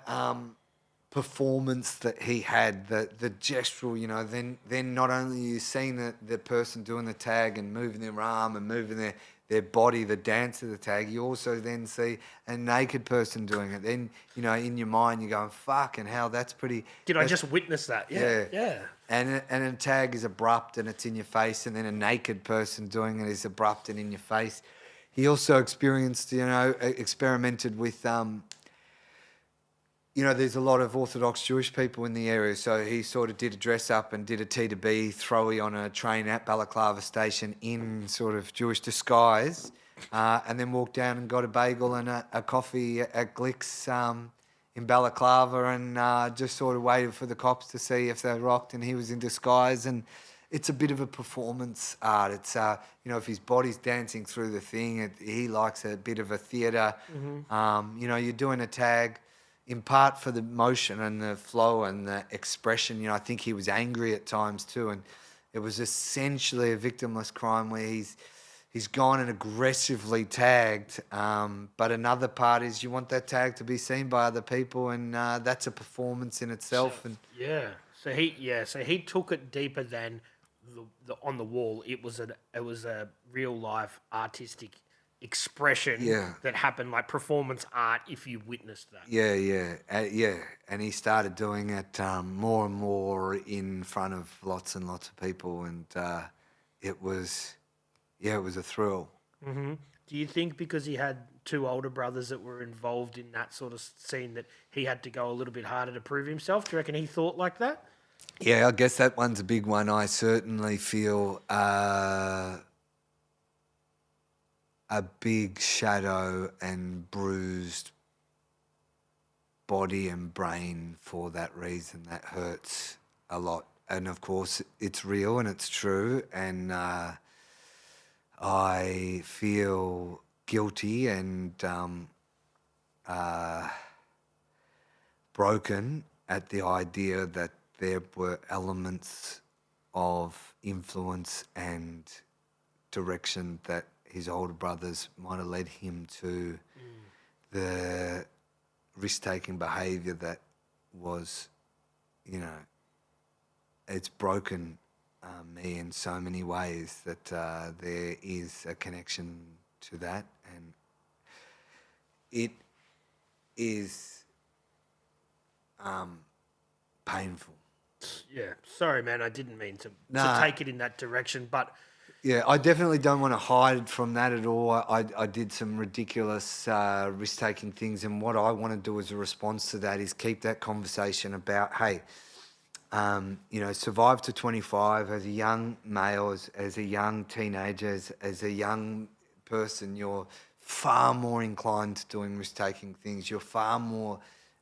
performance that he had, the gestural, then not only are you seeing the person doing the tag and moving their arm and moving their body, the dance of the tag, you also then see a naked person doing it. Then, in your mind, you're going, fuck, and how that's pretty... I just witness that? Yeah. And a tag is abrupt and it's in your face, and then a naked person doing it is abrupt and in your face. He also experimented with... there's a lot of Orthodox Jewish people in the area, so he sort of did a dress up and did a T2B throwy on a train at Balaclava Station in sort of Jewish disguise, and then walked down and got a bagel and a coffee at Glick's in Balaclava, and just sort of waited for the cops to see if they rocked, and he was in disguise. And it's a bit of a performance art. It's, if his body's dancing through the thing, he likes a bit of a theatre. You're doing a tag in part for the motion and the flow and the expression. I think he was angry at times too, and it was essentially a victimless crime where he's gone and aggressively tagged. But another part is you want that tag to be seen by other people, and that's a performance in itself. So he took it deeper than the on the wall. It was a real life artistic expression Yeah. that happened, like performance art, if you witnessed that. Yeah, and he started doing it more and more in front of lots and lots of people, and it was, it was a thrill. Do you think because he had two older brothers that were involved in that sort of scene that he had to go a little bit harder to prove himself? Do you reckon he thought like that? Yeah, I guess that one's a big one. I certainly feel a big shadow and bruised body and brain for that reason. That hurts a lot. And of course, it's real and it's true. And I feel guilty and broken at the idea that there were elements of influence and direction that his older brothers might have led him to the risk-taking behaviour that was, you know, it's broken me in so many ways that there is a connection to that, and it is painful. Yeah, sorry, man. I didn't mean to Nah. take it in that direction, but Yeah, I definitely don't want to hide from that at all. I did some ridiculous risk-taking things, and what I want to do as a response to that is keep that conversation about, hey, you know, survive to 25 as a young male, as a young teenager, as a young person. You're far more inclined to doing risk-taking things. You're far more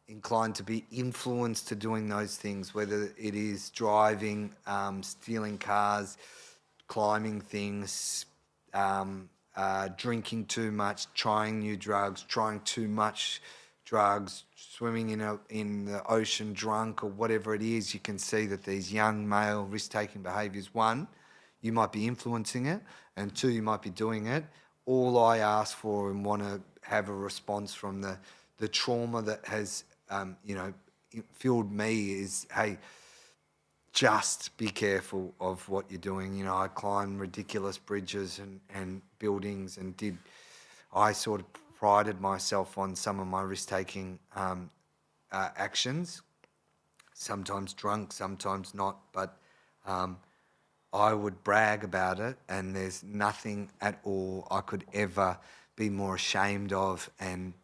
inclined to be influenced to doing those things, whether it is driving, stealing cars, climbing things, drinking too much, trying new drugs, trying too much drugs, swimming in the ocean drunk or whatever it is. You can see that these young male risk-taking behaviours, one, you might be influencing it, and two, you might be doing it. All I ask for and want to have a response from the trauma that has, you know, filled me is, hey, just be careful of what you're doing. You know, I climbed ridiculous bridges and buildings and I sort of prided myself on some of my risk-taking actions, sometimes drunk, sometimes not, but I would brag about it, and there's nothing at all I could ever be more ashamed of and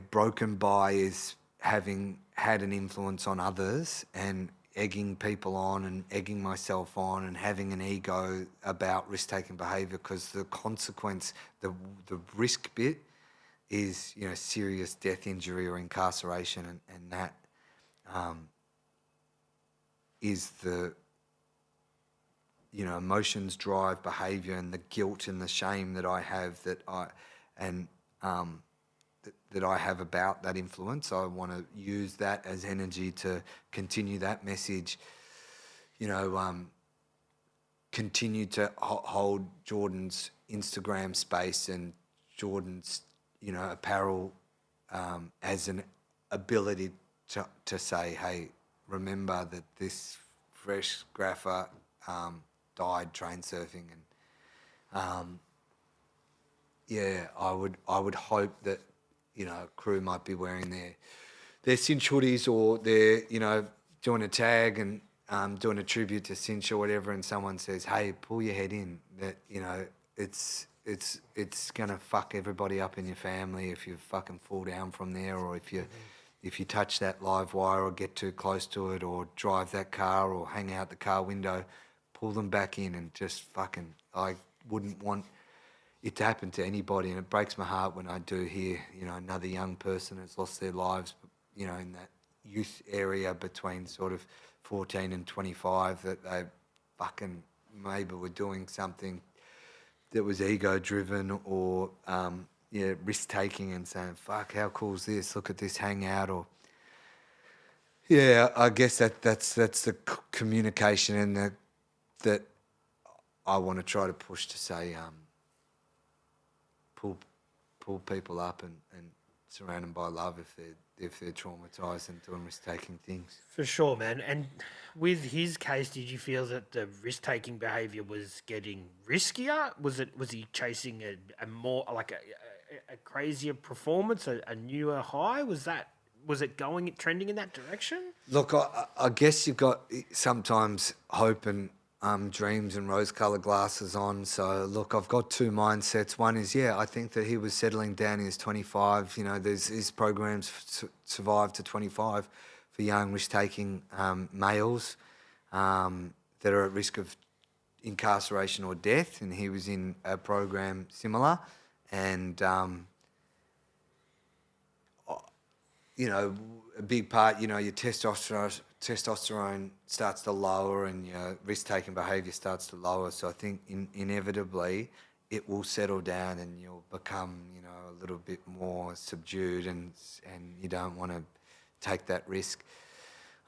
broken by is having had an influence on others and egging people on and egging myself on and having an ego about risk-taking behaviour, because the consequence, the risk bit is, you know, serious death, injury or incarceration, and that is the, you know, emotions drive behaviour, and the guilt and the shame that I have that I have about that influence. I want to use that as energy to continue that message, you know, continue to hold Jordan's Instagram space and Jordan's, you know, apparel as an ability to say, hey, remember that this fresh grapher died train surfing, and I would hope that, you know, crew might be wearing their Cinch hoodies, or they're, you know, doing a tag and doing a tribute to Cinch or whatever, and someone says, hey, pull your head in, that, you know, it's gonna fuck everybody up in your family if you fucking fall down from there, or if you touch that live wire or get too close to it or drive that car or hang out the car window, pull them back in, and just fucking, I wouldn't want it to happen to anybody. And it breaks my heart when I do hear, you know, another young person has lost their lives, you know, in that youth area between sort of 14 and 25, that they fucking maybe were doing something that was ego driven or risk taking, and saying, fuck, how cool is this, look at this hangout, or I guess that's the communication and that I want to try to push, to say, pull people up and surround them by love if if they're traumatized and doing risk-taking things. For sure, man. And with his case, did you feel that the risk-taking behavior was getting riskier? Was he chasing a more like a crazier performance, a newer high? Was it trending in that direction? Look, I guess you've got sometimes hope and dreams and rose-coloured glasses on. So, look, I've got two mindsets. One is, I think that he was settling down. He was 25. You know, his programs survive to 25 for young risk-taking males that are at risk of incarceration or death. And he was in a program similar. And you know, a big part, you know, your testosterone starts to lower and your risk-taking behaviour starts to lower. So I think inevitably it will settle down and you'll become, you know, a little bit more subdued and you don't want to take that risk.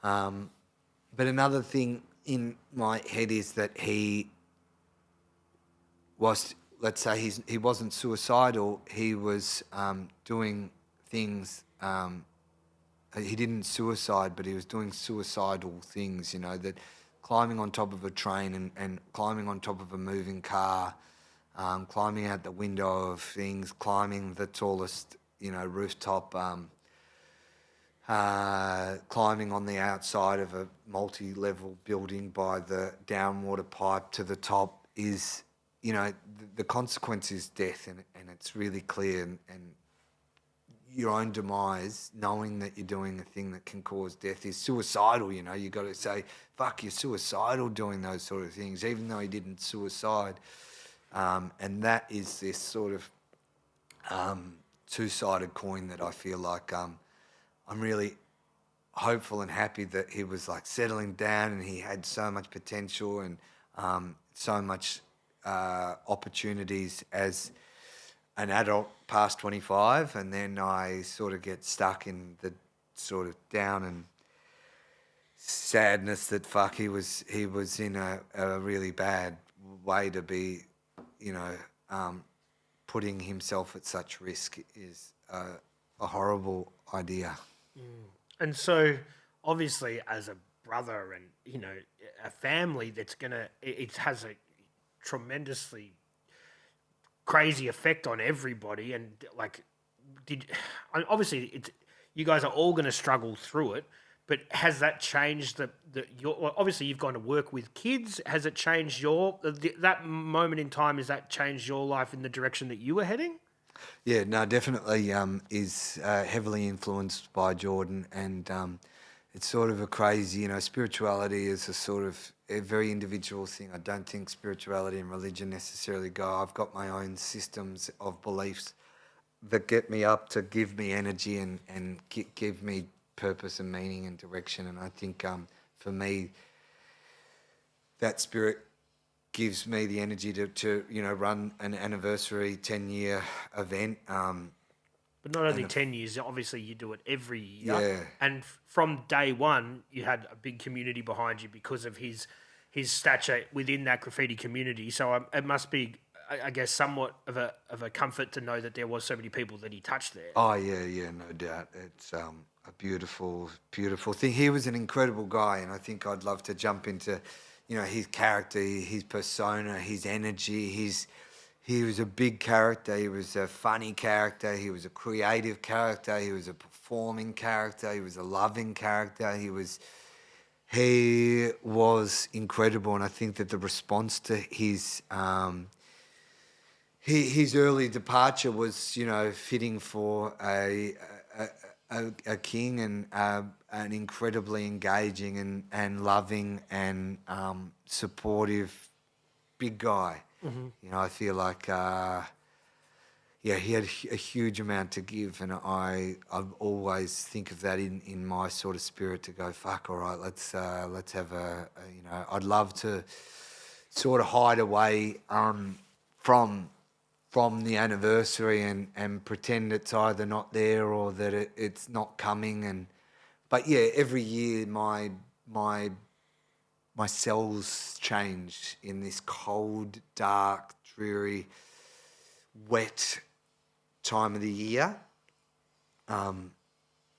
But another thing in my head is that he was, let's say he wasn't suicidal, he was doing things... he didn't suicide, but he was doing suicidal things, you know, that climbing on top of a train and climbing on top of a moving car, climbing out the window of things, climbing the tallest, you know, rooftop, climbing on the outside of a multi-level building by the downwater pipe to the top is, you know, the consequence is death and it's really clear and your own demise, knowing that you're doing a thing that can cause death is suicidal, you know. You got to say, fuck, you're suicidal doing those sort of things, even though he didn't suicide. And that is this sort of two-sided coin that I feel like I'm really hopeful and happy that he was like settling down and he had so much potential and so much opportunities as an adult past 25, and then I sort of get stuck in the sort of down and sadness that fuck he was in a really bad way to be, you know, putting himself at such risk is a horrible idea. And so, obviously, as a brother and, you know, a family that's it has a tremendously crazy effect on everybody. And like, obviously you guys are all going to struggle through it, but has that changed obviously you've gone to work with kids. Has it changed that moment in time? Has that changed your life in the direction that you were heading? Yeah, no, definitely is heavily influenced by Jordan, and it's sort of a crazy, you know, spirituality is a sort of a very individual thing. I don't think spirituality and religion necessarily go. I've got my own systems of beliefs that get me up to give me energy and give me purpose and meaning and direction. And I think for me, that spirit gives me the energy to you know, run an anniversary 10-year event. But not only 10 years, obviously you do it every year. Yeah. And from day one, you had a big community behind you because of his stature within that graffiti community. So it must be, I guess, somewhat of a comfort to know that there was so many people that he touched there. Oh, yeah, no doubt. It's a beautiful, beautiful thing. He was an incredible guy, and I think I'd love to jump into, you know, his character, his persona, his energy, He was a big character. He was a funny character. He was a creative character. He was a performing character. He was a loving character. He was incredible, and I think that the response to his early departure was, you know, fitting for a king and an incredibly engaging and loving and supportive big guy. Mm-hmm. You know, I feel like, he had a huge amount to give, and I always think of that in my sort of spirit to go, fuck, all right, let's have you know, I'd love to sort of hide away from the anniversary and pretend it's either not there or that it's not coming, but yeah, every year my cells change in this cold, dark, dreary, wet time of the year.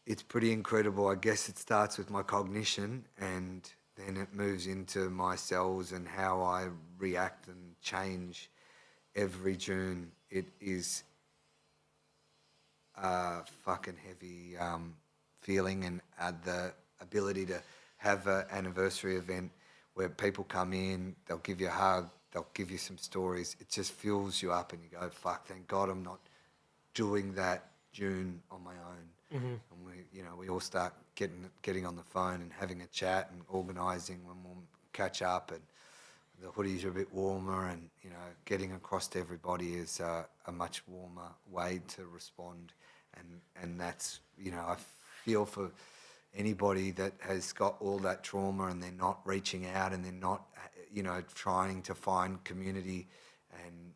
it's pretty incredible. I guess it starts with my cognition, and then it moves into my cells and how I react and change every June. It is a fucking heavy feeling, and the ability to have an anniversary event where people come in, they'll give you a hug, they'll give you some stories. It just fills you up, and you go, "Fuck! Thank God I'm not doing that June on my own." And we all start getting on the phone and having a chat and organising when we'll catch up, and the hoodies are a bit warmer, and getting across to everybody is a much warmer way to respond, and that's I feel for anybody that has got all that trauma and they're not reaching out and they're not trying to find community and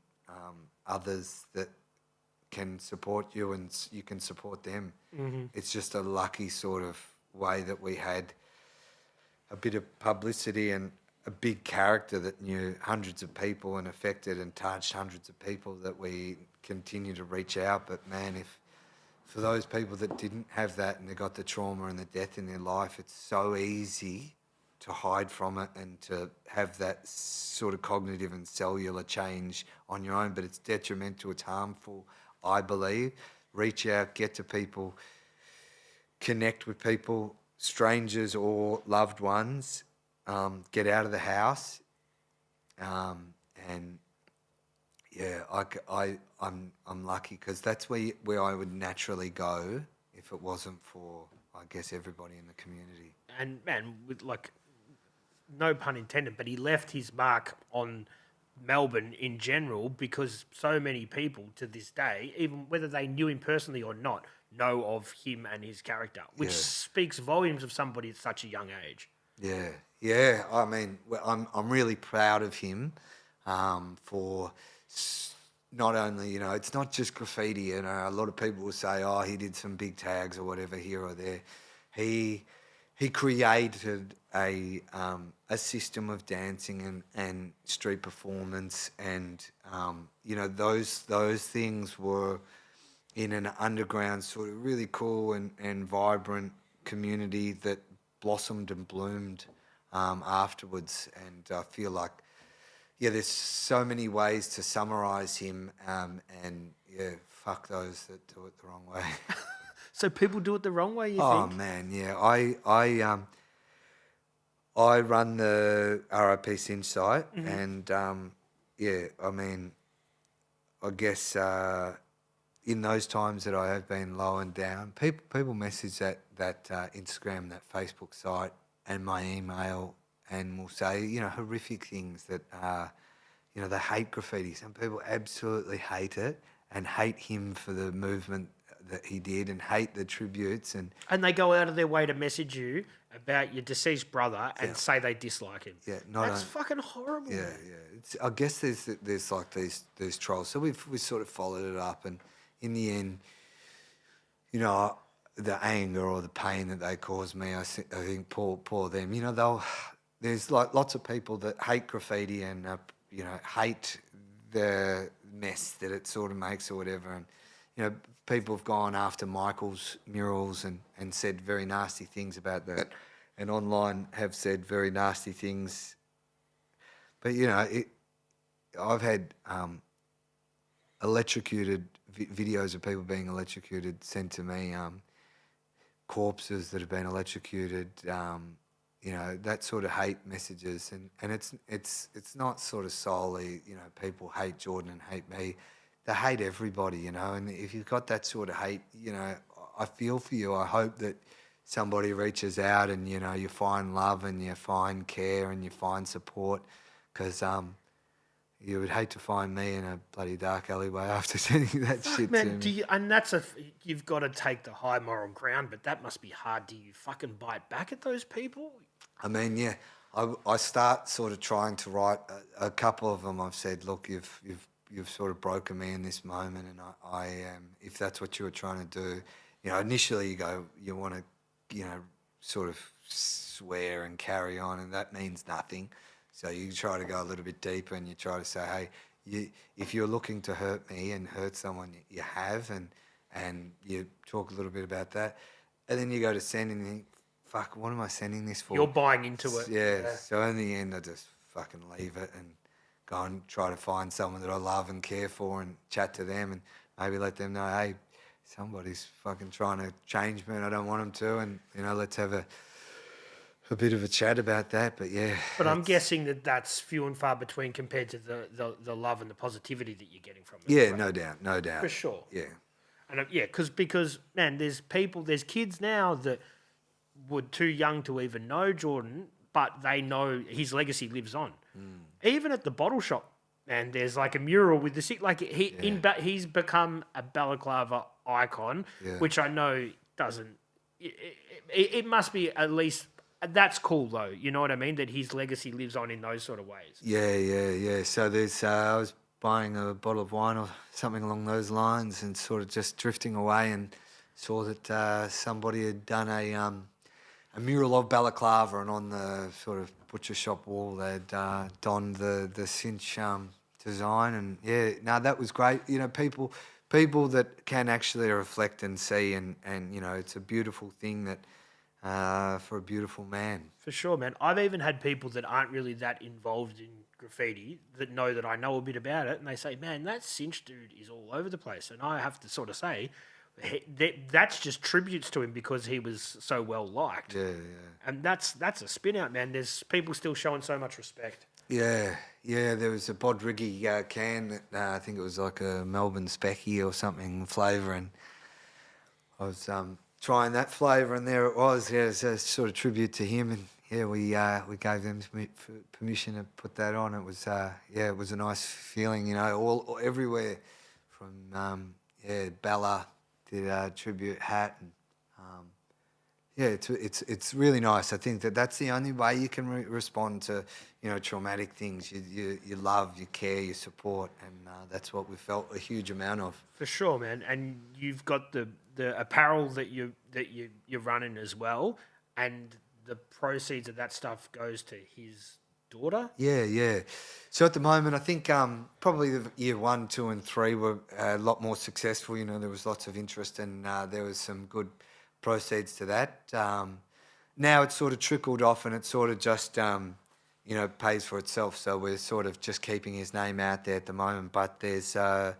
others that can support you and you can support them. It's just a lucky sort of way that we had a bit of publicity and a big character that knew hundreds of people and affected and touched hundreds of people, that we continue to reach out. But man, if for those people that didn't have that and they got the trauma and the death in their life, it's so easy to hide from it and to have that sort of cognitive and cellular change on your own, but it's detrimental, it's harmful, I believe. Reach out, get to people, connect with people, strangers or loved ones, get out of the house, and yeah, I'm lucky because that's where I would naturally go if it wasn't for, I guess, everybody in the community. And man, with no pun intended, but he left his mark on Melbourne in general because so many people to this day, even whether they knew him personally or not, know of him and his character, which speaks volumes of somebody at such a young age. Yeah. I mean, I'm really proud of him for not only, it's not just graffiti. A lot of people will say, oh, he did some big tags or whatever here or there. He created a system of dancing and street performance, and those things were in an underground sort of really cool and vibrant community that blossomed and bloomed afterwards. And I feel like, there's so many ways to summarise him, and fuck those that do it the wrong way. So people do it the wrong way, you think? Oh man, yeah. I run the RIP SINCH site, and I mean, I guess in those times that I have been low and down, people message that Instagram, that Facebook site, and my email, and will say horrific things that they hate graffiti. Some people absolutely hate it and hate him for the movement that he did and hate the tributes, and they go out of their way to message you about your deceased brother and say they dislike him. Yeah, that's fucking horrible. Yeah. I guess there's like these trolls. So we've sort of followed it up, and in the end, the anger or the pain that they cause me, I think poor them. There's like lots of people that hate graffiti and hate the mess that it sort of makes or whatever, and people have gone after Michael's murals and said very nasty things about that, and online have said very nasty things. But I've had electrocuted videos of people being electrocuted sent to me, corpses that have been electrocuted, that sort of hate messages, and it's not sort of solely people hate Jordan and hate me. They hate everybody, and if you've got that sort of hate, I feel for you. I hope that somebody reaches out and, you find love and you find care and you find support, because you would hate to find me in a bloody dark alleyway after sending that shit to me. You've got to take the high moral ground, but that must be hard. Do you fucking bite back at those people? I mean, yeah, I start sort of trying to write a couple of them. I've said, look, you've sort of broken me in this moment, and I am, if that's what you were trying to do, initially you want to, sort of swear and carry on, and that means nothing. So you try to go a little bit deeper, and you try to say, hey, if you're looking to hurt me and hurt someone, you have, and you talk a little bit about that. and then you go to send and you think, fuck, what am I sending this for? You're buying into it. Yeah. So in the end, I just fucking leave it and go and try to find someone that I love and care for and chat to them and maybe let them know, hey, somebody's fucking trying to change me and I don't want them to, and let's have a bit of a chat about that. But yeah. But I'm guessing that that's few and far between compared to the love and the positivity that you're getting from it. Yeah, right? no doubt. For sure. Yeah. And because man, there's kids now that were too young to even know Jordan, but they know his legacy lives on. Even at the bottle shop, man, there's like a mural with he's become a Balaclava icon, which I know doesn't. It must be at least. That's cool though. You know what I mean? That his legacy lives on in those sort of ways. Yeah. So there's I was buying a bottle of wine or something along those lines and sort of just drifting away and saw that somebody had done a mural of Balaclava, and on the sort of butcher shop wall they'd donned the SINCH design, and that was great. People that can actually reflect and see, and it's a beautiful thing that for a beautiful man. For sure, man. I've even had people that aren't really that involved in graffiti that know that I know a bit about it, and they say, man, that Cinch dude is all over the place. And I have to sort of say, that's just tributes to him because he was so well liked. Yeah. And that's a spin out, man. There's people still showing so much respect. Yeah. There was a Bodriggy can that I think it was like a Melbourne Specky or something flavour, and I was trying that flavour, and there it was. Yeah, it's a sort of tribute to him, and we gave them permission to put that on. It was it was a nice feeling, all everywhere from Bella did a tribute hat, and it's really nice. I think that's the only way you can respond to traumatic things. You love, you care, you support, and that's what we felt a huge amount of. For sure, man. And you've got the apparel that you're running as well, and the proceeds of that stuff goes to his daughter. Yeah. So at the moment, I think probably the year 1, 2, and 3 were a lot more successful. There was lots of interest, and there was some good proceeds to that. Now it's sort of trickled off, and it sort of just pays for itself. So we're sort of just keeping his name out there at the moment. But there's I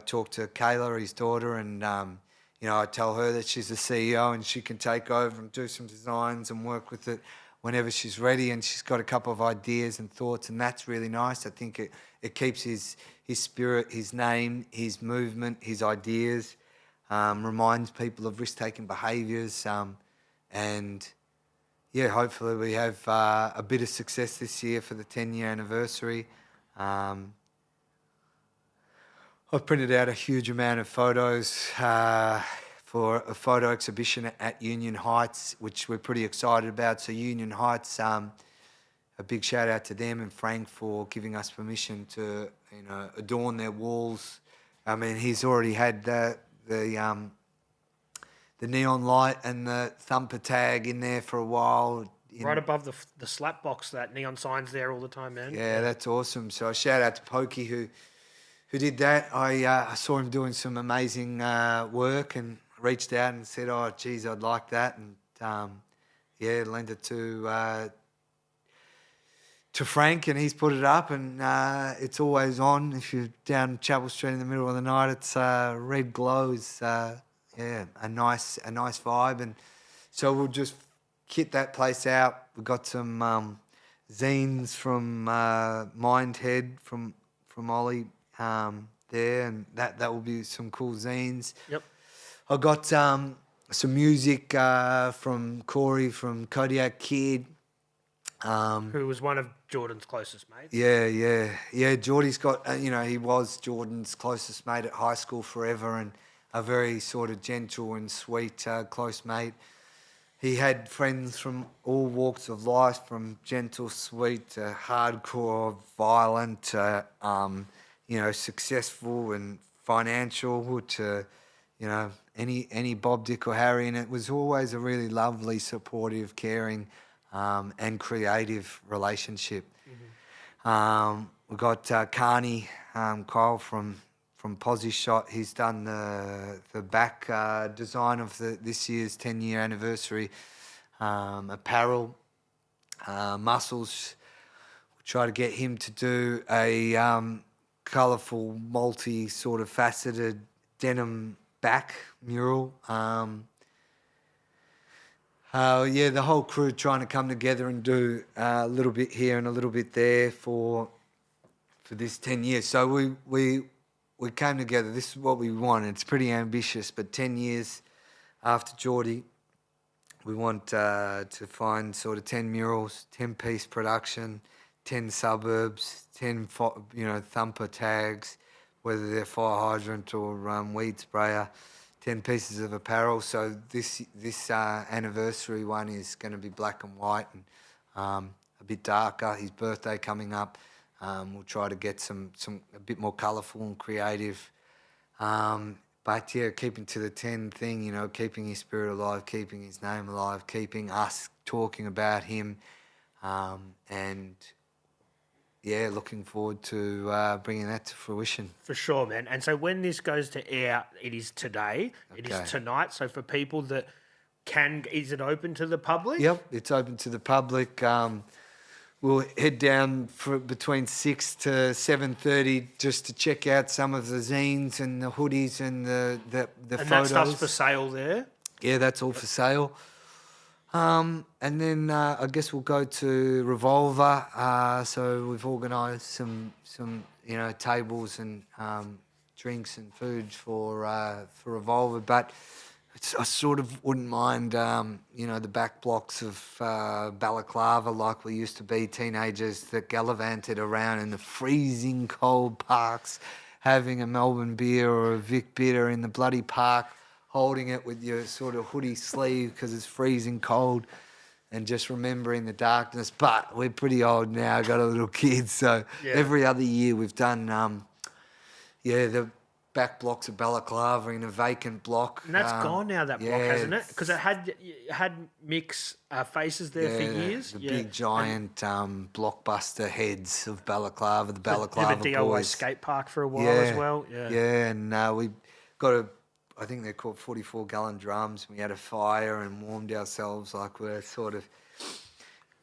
talked to Kayla, his daughter, and I tell her that she's the CEO and she can take over and do some designs and work with it whenever she's ready, and she's got a couple of ideas and thoughts, and that's really nice. I think it keeps his spirit, his name, his movement, his ideas, reminds people of risk-taking behaviours, and hopefully we have a bit of success this year for the 10-year anniversary. I've printed out a huge amount of photos for a photo exhibition at Union Heights, which we're pretty excited about. So Union Heights, a big shout out to them and Frank for giving us permission to adorn their walls. I mean, he's already had the neon light and the thumper tag in there for a while. Right above the slap box, that neon sign's there all the time, man. Yeah, that's awesome. So a shout out to Pokey who did that. I saw him doing some amazing work and reached out and said, oh, geez, I'd like that. And, lent it to Frank, and he's put it up, and it's always on. If you're down Chapel Street in the middle of the night, it's red glow is, a nice vibe. And so we'll just kit that place out. We've got some zines from Mindhead from Ollie there, and that will be some cool zines. Yep. I got some music from Corey from Kodiak Kid, who was one of Jordan's closest mates. Yeah. Geordie's got he was Jordan's closest mate at high school forever, and a very sort of gentle and sweet close mate. He had friends from all walks of life, from gentle, sweet to hardcore, violent to successful and financial to, any Bob, Dick or Harry. And it was always a really lovely, supportive, caring and creative relationship. Mm-hmm. We've got Carney, Kyle from from Posy Shot. He's done the back design of this year's 10-year anniversary apparel. Muscles, we'll try to get him to do a colourful, sort of faceted denim back mural. The whole crew trying to come together and do a little bit here and a little bit there for this 10 years. So we came together. This is what we want. It's pretty ambitious, but 10 years after Geordie, we want to find sort of 10 murals, 10-piece production, 10 suburbs, 10 thumper tags, whether they're fire hydrant or weed sprayer, 10 pieces of apparel. So this anniversary one is going to be black and white and a bit darker. His birthday coming up. We'll try to get a bit more colourful and creative. But yeah, keeping to the 10 thing, keeping his spirit alive, keeping his name alive, keeping us talking about him, and yeah, looking forward to bringing that to fruition. For sure, man. And so when this goes to air, it is today. Okay. It is tonight. So for people that is it open to the public? Yep, it's open to the public. We'll head down for between 6 to 7:30 just to check out some of the zines and the hoodies and the and photos. That stuff's for sale there? Yeah, that's all for sale. And then I guess we'll go to Revolver. So we've organised some tables and drinks and food for Revolver, but I sort of wouldn't mind, the back blocks of Balaclava like we used to be, teenagers that gallivanted around in the freezing cold parks, having a Melbourne beer or a Vic bitter in the bloody park, holding it with your sort of hoodie sleeve because it's freezing cold, and just remembering the darkness. But we're pretty old now, got a little kid, so every other year we've done, the back blocks of Balaclava in a vacant block. And that's gone now, that block, hasn't it? Because it had mixed faces there for years. The big giant blockbuster heads of Balaclava, the Balaclava They had a DIY boys. skate park for a while as well. Yeah, and we got I think they're called 44-gallon drums. We had a fire and warmed ourselves like we're sort of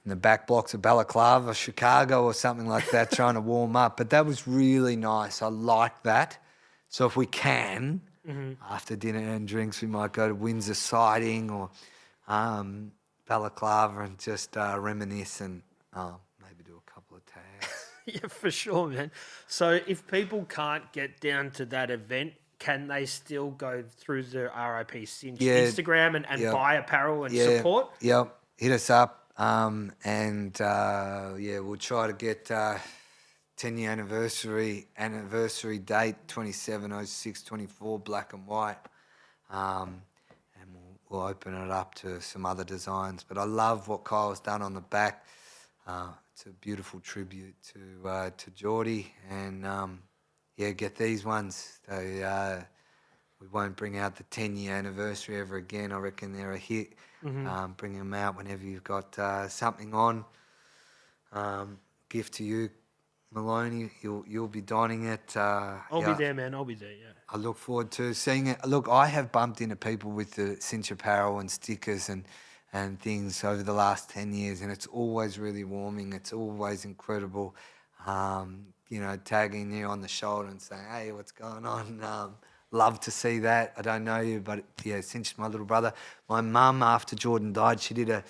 in the back blocks of Balaclava, Chicago or something like that, trying to warm up. But that was really nice. I like that. So if we can, after dinner and drinks, we might go to Windsor Siding or Balaclava and just reminisce and maybe do a couple of tags. Yeah, for sure, man. So if people can't get down to that event, can they still go through the RIP SINCH Instagram and buy apparel and support? Yep, hit us up and we'll try to get 10-year anniversary date, 27/06/24, black and white, and we'll open it up to some other designs. But I love what Kyle's done on the back. It's a beautiful tribute to Geordie, and get these ones. We won't bring out the 10-year anniversary ever again. I reckon they're a hit. Bring them out whenever you've got something on. Gift to you, Maloney. You'll be donning it. I'll be there, man. I'll be there, yeah. I look forward to seeing it. Look, I have bumped into people with the SINCH apparel and stickers and things over the last 10 years, and it's always really warming. It's always incredible. Tagging you on the shoulder and saying, hey, what's going on? Love to see that. I don't know you, but SINCH, my little brother. My mum, after Jordan died, she did a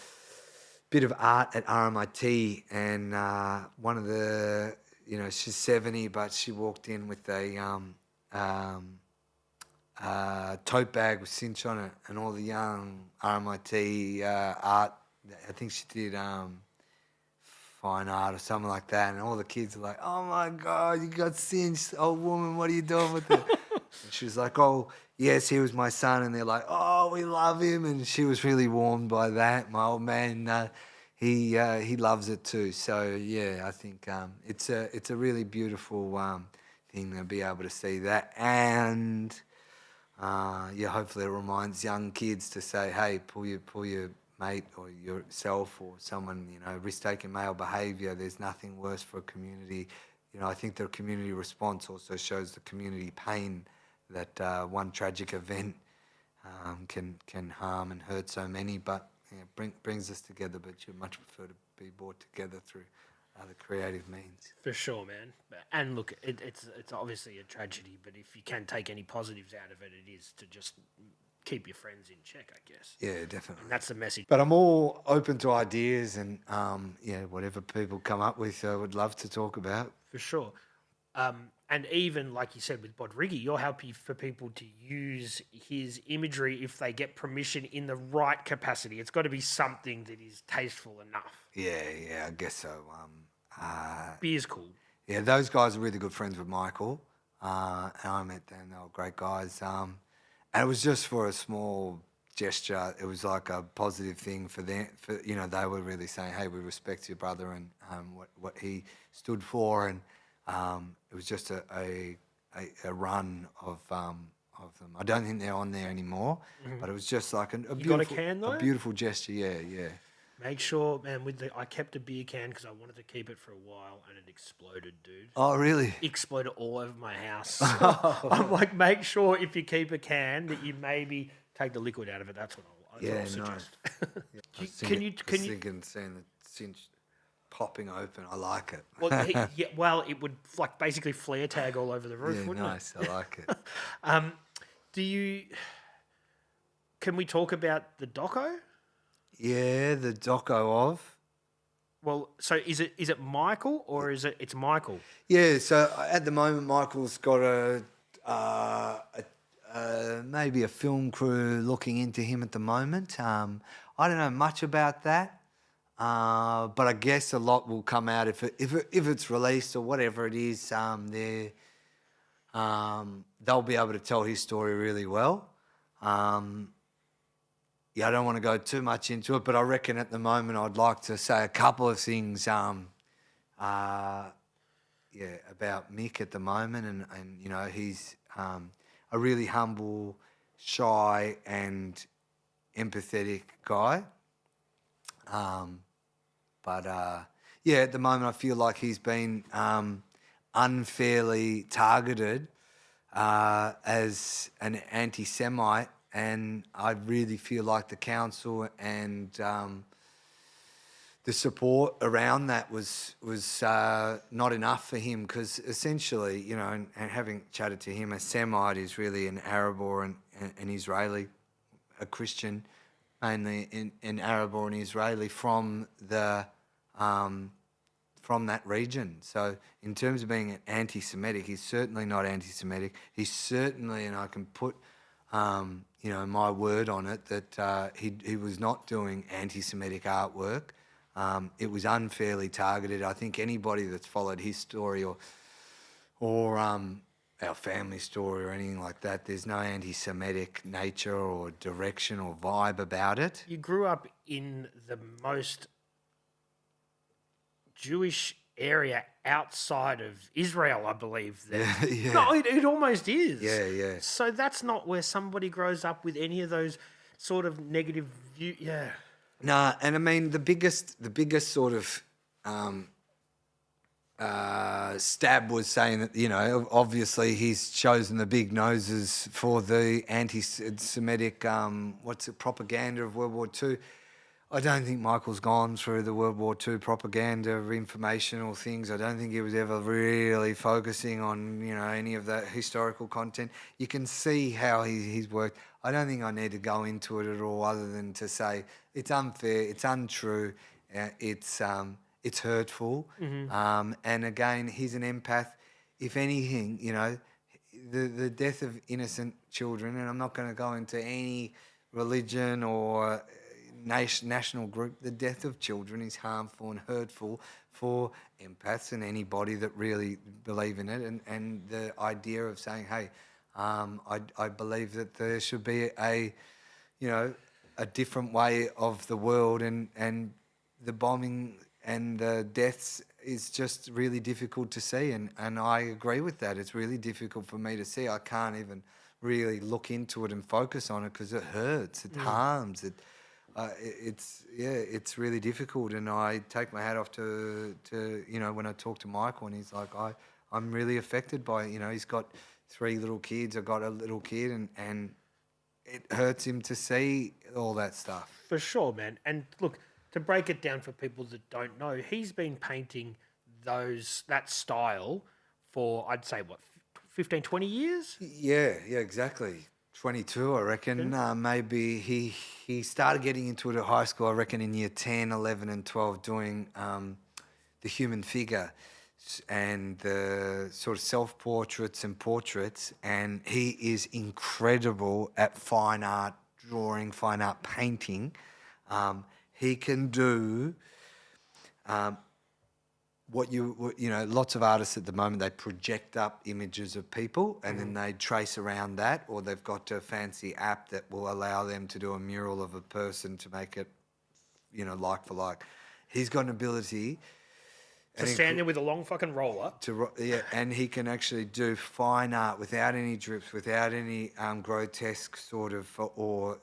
bit of art at RMIT, and one of the, she's 70, but she walked in with a tote bag with SINCH on it, and all the young RMIT art, I think she did fine art or something like that, and all the kids are like, oh my God, you got SINCH, old woman, what are you doing with it? And she was like, oh, yes, he was my son, and they're like, oh, we love him, and she was really warmed by that. My old man, he loves it too. So I think it's a really beautiful thing to be able to see that, and hopefully it reminds young kids to say, hey, pull your mate or yourself or someone, risk-taking male behaviour. There's nothing worse for a community, I think the community response also shows the community pain that one tragic event can harm and hurt so many, but brings us together. But you much prefer to be brought together through other creative means. For sure, man. And look, it's obviously a tragedy, but if you can take any positives out of it, it is to just keep your friends in check, I guess. Yeah, definitely. And that's the message. But I'm all open to ideas and whatever people come up with, I would love to talk about. For sure. And even, like you said, with Bodrigi, you're happy for people to use his imagery if they get permission in the right capacity. It's got to be something that is tasteful enough. Yeah, I guess so. Beer's cool. Yeah, those guys are really good friends with Michael. And I met them, they were great guys. And it was just for a small gesture. It was like a positive thing for them. They were really saying, hey, we respect your brother and what he stood for. And it was just a run of them. I don't think they're on there anymore, but it was just like a beautiful gesture. Yeah. Make sure, man, I kept a beer can because I wanted to keep it for a while and it exploded, dude. Oh, really? Exploded all over my house. I'm like, make sure if you keep a can that you maybe take the liquid out of it. That's what I'll suggest. Nice. Can you thinking seeing the cinch popping open. I like it. Well, it would like basically flare tag all over the roof, wouldn't nice. I like it. Can we talk about the doco? Yeah, the doco of. Well, so is it Michael or it's Michael? Yeah, so at the moment Michael's got maybe a film crew looking into him at the moment. I don't know much about that, but I guess a lot will come out if it's released or whatever it is. They'll be able to tell his story really well. I don't want to go too much into it, but I reckon at the moment I'd like to say a couple of things. About Mick at the moment, and he's a really humble, shy, and empathetic guy. At the moment I feel like he's been unfairly targeted as an anti-Semite. And I really feel like the council and the support around that was not enough for him, because essentially, and having chatted to him, a Semite is really an Arab or an Israeli, a Christian, mainly an Arab or an Israeli from that region. So in terms of being an anti-Semitic, he's certainly not anti-Semitic. He's certainly, and I can put my word on it, that he was not doing anti-Semitic artwork. It was unfairly targeted. I think anybody that's followed his story or our family story or anything like that, there's no anti-Semitic nature or direction or vibe about it. You grew up in the most Jewish area outside of Israel, I believe. Yeah. No, it almost is. Yeah. So that's not where somebody grows up with any of those sort of negative view. Yeah. No, and I mean the biggest sort of stab was saying that obviously he's chosen the big noses for the anti-Semitic propaganda of World War II. I don't think Michael's gone through the World War II propaganda, informational things. I don't think he was ever really focusing on, any of that historical content. You can see how he's worked. I don't think I need to go into it at all, other than to say it's unfair, it's untrue, it's hurtful. Mm-hmm. And again, he's an empath. If anything, the death of innocent children, and I'm not going to go into any religion or national group, the death of children is harmful and hurtful for empaths and anybody that really believe in it. And the idea of saying, hey, I believe that there should be a different way of the world, and the bombing and the deaths is just really difficult to see. And I agree with that. It's really difficult for me to see. I can't even really look into it and focus on it because it hurts, it harms, it It's really difficult, and I take my hat off to when I talk to Michael, and he's like, I'm really affected by it. He's got 3 little kids. I've got a little kid, and it hurts him to see all that stuff. For sure, man. And look, to break it down for people that don't know, he's been painting that style for, I'd say, what, 15, 20 years? Yeah, exactly. 22, I reckon. Maybe he started getting into it at high school, I reckon, in year 10, 11 and 12, doing the human figure and the sort of self-portraits and portraits. And he is incredible at fine art drawing, fine art painting. He can do... lots of artists at the moment, they project up images of people and then they trace around that, or they've got a fancy app that will allow them to do a mural of a person to make it, like for like. He's got an ability to stand there with a long fucking roller. And he can actually do fine art without any drips, without any grotesque sort of, or,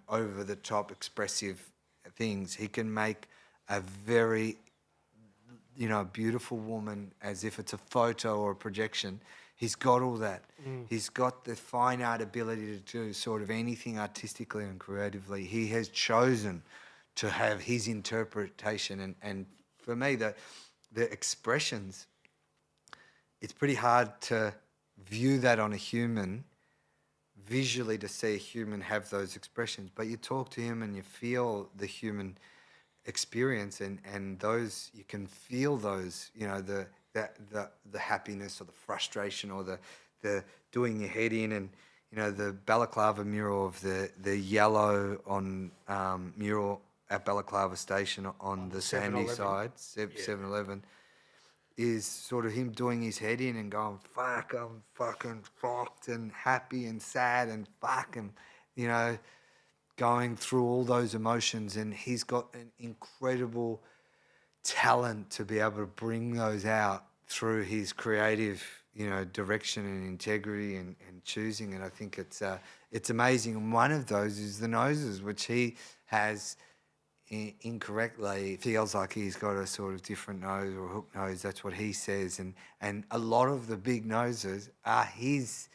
over the top expressive things. He can make a very... a beautiful woman as if it's a photo or a projection. He's got all that. He's got the fine art ability to do sort of anything artistically and creatively. He has chosen to have his interpretation. And for me, the expressions, it's pretty hard to view that on a human, visually to see a human have those expressions. But you talk to him and you feel the human experience, and those, you can feel those, the happiness or the frustration or the doing your head in, and the Balaclava mural of the yellow on mural at Balaclava Station on the sandy side, 7-Eleven, is sort of him doing his head in and going, fuck, I'm fucking fucked and happy and sad and fucking, going through all those emotions. And he's got an incredible talent to be able to bring those out through his creative, direction and integrity and choosing. And I think it's amazing. And one of those is the noses, which he has incorrectly feels like he's got a sort of different nose or a hook nose. That's what he says. And a lot of the big noses are his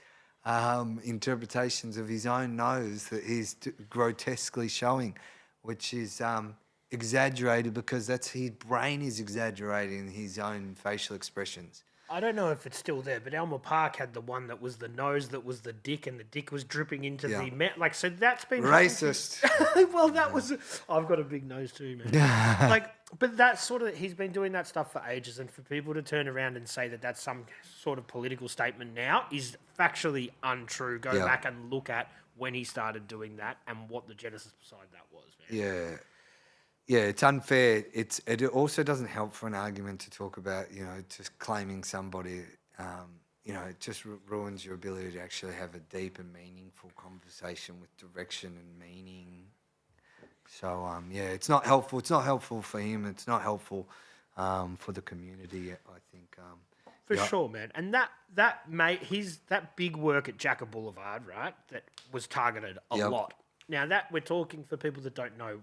interpretations of his own nose that he's grotesquely showing, which is exaggerated because that's his brain is exaggerating his own facial expressions. I don't know if it's still there, but Elmer Park had the one that was the nose that was the dick, and the dick was dripping into the mouth. So that's been racist. Well, that was... I've got a big nose too, man. But that's sort of... He's been doing that stuff for ages, and for people to turn around and say that that's some sort of political statement now is factually untrue. Go back and look at when he started doing that and what the genesis beside that was, man. Yeah, it's unfair. It also doesn't help for an argument to talk about, just claiming somebody, it just ruins your ability to actually have a deep and meaningful conversation with direction and meaning. So, it's not helpful. It's not helpful for him. It's not helpful for the community, I think. For sure, man. And that big work at Jacker Boulevard, right, that was targeted a lot. Now, that we're talking, for people that don't know,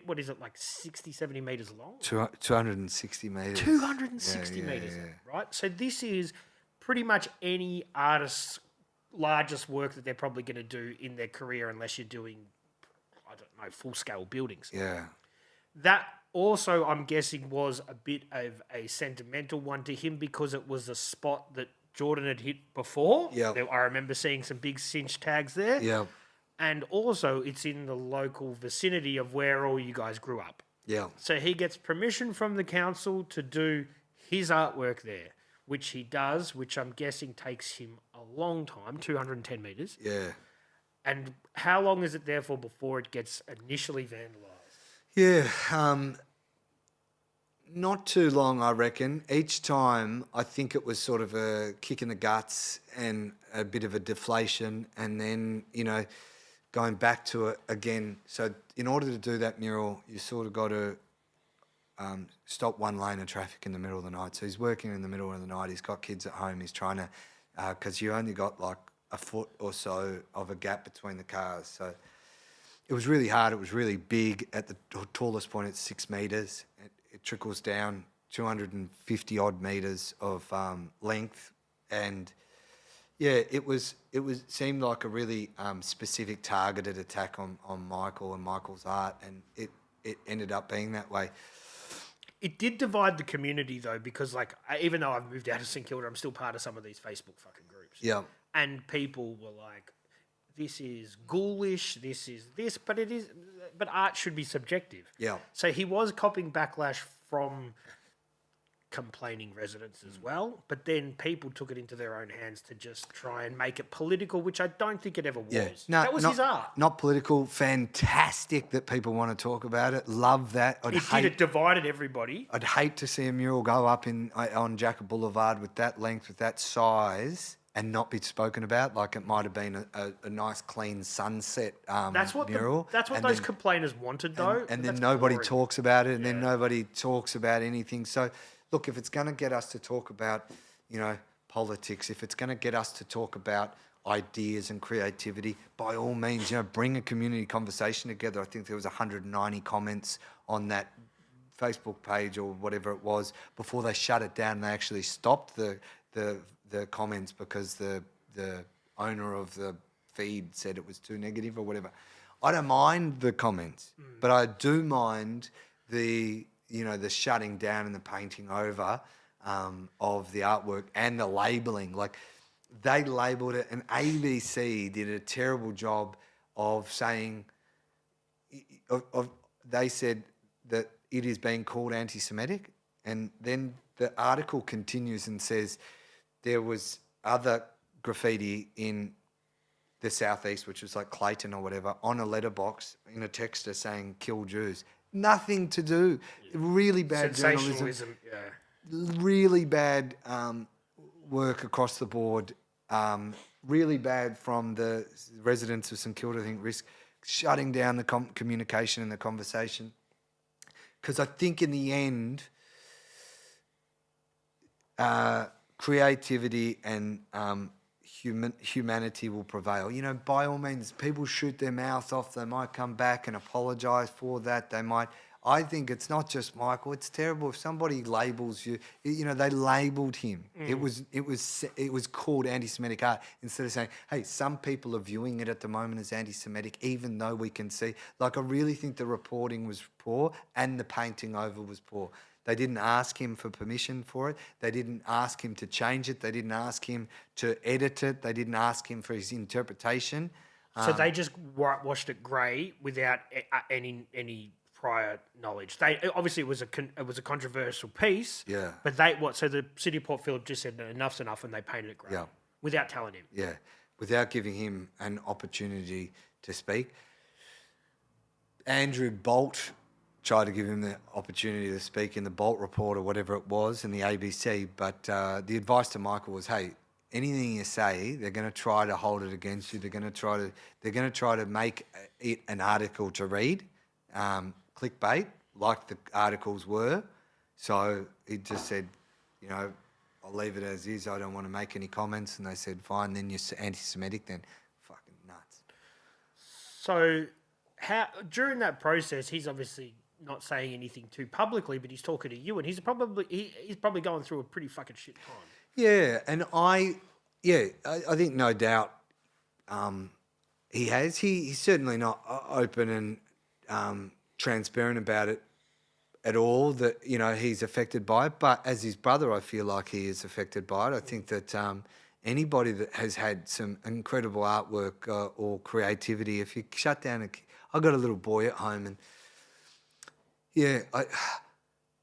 what is it, like 60, 70 metres long? 260 metres. 260 metres, right? So this is pretty much any artist's largest work that they're probably going to do in their career, unless you're doing, I don't know, full-scale buildings. Yeah. That also, I'm guessing, was a bit of a sentimental one to him because it was a spot that Jordan had hit before. Yeah. I remember seeing some big SINCH tags there. Yeah. And also, it's in the local vicinity of where all you guys grew up. Yeah. So he gets permission from the council to do his artwork there, which he does, which I'm guessing takes him a long time, 210 metres. Yeah. And how long is it there for before it gets initially vandalised? Yeah, not too long, I reckon. Each time, I think it was sort of a kick in the guts and a bit of a deflation, and then, going back to it again. So in order to do that mural, you sort of got to stop one lane of traffic in the middle of the night. So he's working in the middle of the night. He's got kids at home. He's trying to, because you only got like a foot or so of a gap between the cars. So it was really hard. It was really big. At the tallest point, it's 6 meters. It trickles down 250 odd meters of length, and yeah, it seemed like a really specific targeted attack on Michael and Michael's art, and it ended up being that way. It did divide the community though, because like even though I've moved out of St Kilda, I'm still part of some of these Facebook fucking groups. Yeah. And people were like, "This is ghoulish. This is this," but it is. But art should be subjective. Yeah. So he was copping backlash from complaining residents as well, but then people took it into their own hands to just try and make it political, which I don't think it ever was. Yeah. No, that was his art. Not political. Fantastic that people want to talk about it. Love that. It divided everybody. I'd hate to see a mural go up on Jacob Boulevard with that length, with that size, and not be spoken about. Like it might have been a nice, clean sunset mural. That's what those complainers wanted, though. And then nobody talks about it, and then nobody talks about anything. So, look, if it's going to get us to talk about, politics, if it's going to get us to talk about ideas and creativity, by all means, bring a community conversation together. I think there was 190 comments on that Facebook page or whatever it was before they shut it down. They actually stopped the comments because the owner of the feed said it was too negative or whatever. I don't mind the comments, but I do mind the shutting down and the painting over of the artwork and the labeling. Like they labeled it, and ABC did a terrible job of saying, they said that it is being called anti-Semitic, and then the article continues and says there was other graffiti in the southeast, which was like Clayton or whatever, on a letterbox in a texter saying "kill Jews." Nothing to do. Really bad journalism. Really bad work across the board. Really bad from the residents of St Kilda. I think risk shutting down the communication and the conversation, because I think in the end, creativity and humanity will prevail. By all means, people shoot their mouth off. They might come back and apologise for that. They might. I think it's not just Michael. It's terrible if somebody labels you. They labelled him. It was called anti-Semitic art instead of saying, "Hey, some people are viewing it at the moment as anti-Semitic," even though we can see. Like I really think the reporting was poor and the painting over was poor. They didn't ask him for permission for it. They didn't ask him to change it. They didn't ask him to edit it. They didn't ask him for his interpretation. So they just washed it grey without any prior knowledge. They obviously it was a controversial piece. Yeah. But so the City of Port Phillip just said enough's enough, and they painted it grey. Yeah. Without telling him. Yeah. Without giving him an opportunity to speak. Andrew Bolt tried to give him the opportunity to speak in the Bolt Report or whatever it was in the ABC, but the advice to Michael was, hey, anything you say, they're going to try to hold it against you. They're going to try to make it an article to read, clickbait, like the articles were. So he just said, I'll leave it as is. I don't want to make any comments. And they said, fine, then you're anti-Semitic then. Fucking nuts. So during that process, he's obviously not saying anything too publicly, but he's talking to you, and he's probably going through a pretty fucking shit time. Yeah, and I think no doubt he has. He's certainly not open and transparent about it at all, that he's affected by it. But as his brother, I feel like he is affected by it. I think that anybody that has had some incredible artwork or creativity, if you shut down I've got a little boy at home, and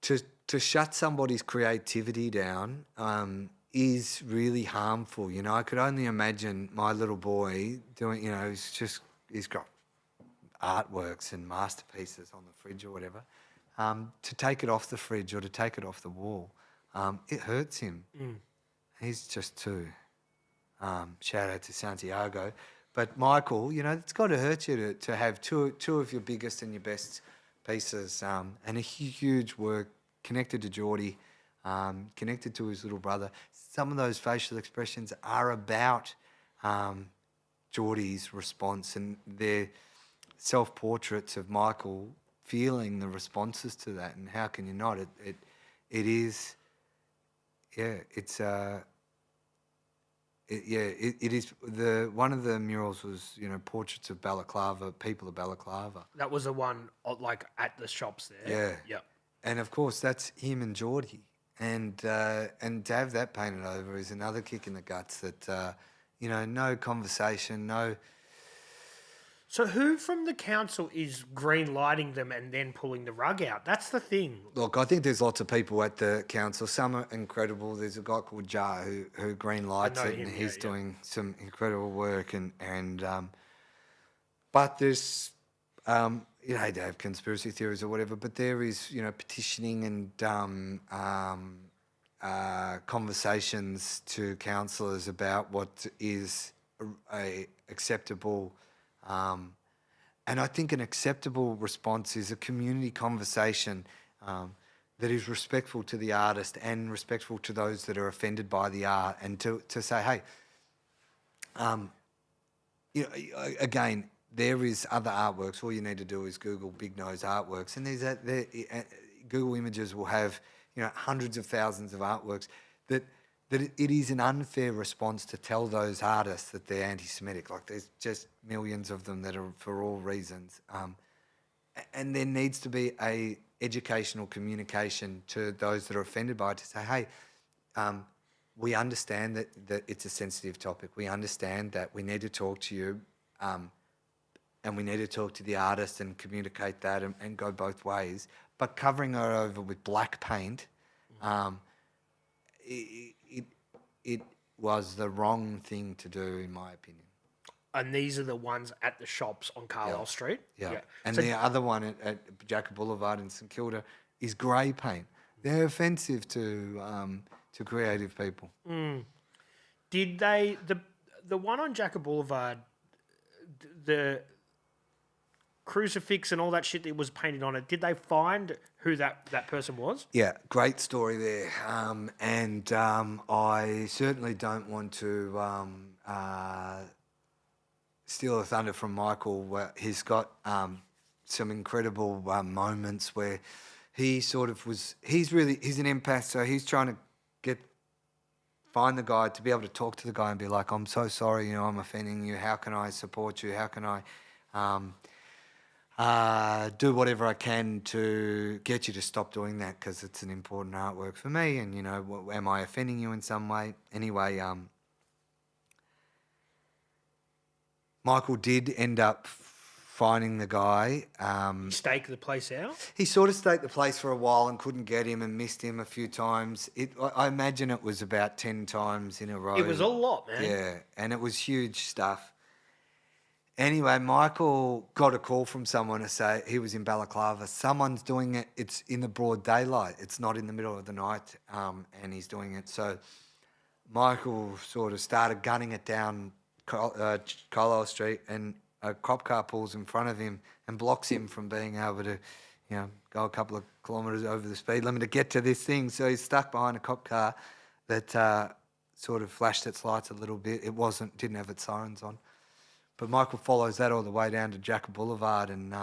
to shut somebody's creativity down is really harmful. I could only imagine my little boy doing, he's got artworks and masterpieces on the fridge or whatever. To take it off the fridge or to take it off the wall, it hurts him. He's just two. Shout out to Santiago. But Michael, it's got to hurt you to have two of your biggest and your best pieces, and a huge work connected to Geordie, connected to his little brother. Some of those facial expressions are about Geordie's response, and they're self-portraits of Michael feeling the responses to that, and how can you not? It is, yeah, it's it is one of the murals was, you know, portraits of Balaclava, people of Balaclava. That was the one like at the shops there. Yeah. Yep. And of course that's him and Geordie, and to have that painted over is another kick in the guts. That you know, no conversation, no. So who from the council is green lighting them and then pulling the rug out? That's the thing. Look, I think there's lots of people at the council. Some are incredible. There's a guy called Jar who green lights know it, him, and he's yeah. doing some incredible work. But there's you know, they have conspiracy theories or whatever. But there is, you know, petitioning and conversations to councillors about what is a acceptable. And I think an acceptable response is a community conversation that is respectful to the artist and respectful to those that are offended by the art, and to say, hey, you know, again, there is other artworks. All you need to do is Google Big Nose artworks, and Google Images will have, you know, hundreds of thousands of artworks that it is an unfair response to tell those artists that they're anti-Semitic. Like, there's just millions of them that are for all reasons. And there needs to be a educational communication to those that are offended by it, to say, hey, we understand that it's a sensitive topic. We understand that we need to talk to you, and we need to talk to the artist and communicate that and go both ways. But covering her over with black paint, it was the wrong thing to do, in my opinion. And these are the ones at the shops on Carlisle Street. Yeah. And so the other one at Jacob Boulevard in St Kilda is grey paint. They're offensive to creative people. Did they the one on Jacob Boulevard, the crucifix and all that shit that was painted on it, did they find who that person was? Yeah, great story there. I certainly don't want to steal the thunder from Michael. Where he's got some incredible moments where he sort of he's an empath, so he's trying to find the guy, to be able to talk to the guy and be like, I'm so sorry, you know, I'm offending you. How can I support you? How can I do whatever I can to get you to stop doing that, because it's an important artwork for me, and, you know, am I offending you in some way? Anyway, Michael did end up finding the guy. Stake the place out? He sort of staked the place for a while and couldn't get him and missed him a few times. I imagine it was about 10 times in a row. It was a lot, man. Yeah, and it was huge stuff. Anyway, Michael got a call from someone to say he was in Balaclava. Someone's doing it. It's in the broad daylight. It's not in the middle of the night, and he's doing it. So Michael sort of started gunning it down Carlisle Street, and a cop car pulls in front of him and blocks him from being able to, you know, go a couple of kilometres over the speed limit to get to this thing. So he's stuck behind a cop car that sort of flashed its lights a little bit. Didn't have its sirens on. But Michael follows that all the way down to Jacob Boulevard, and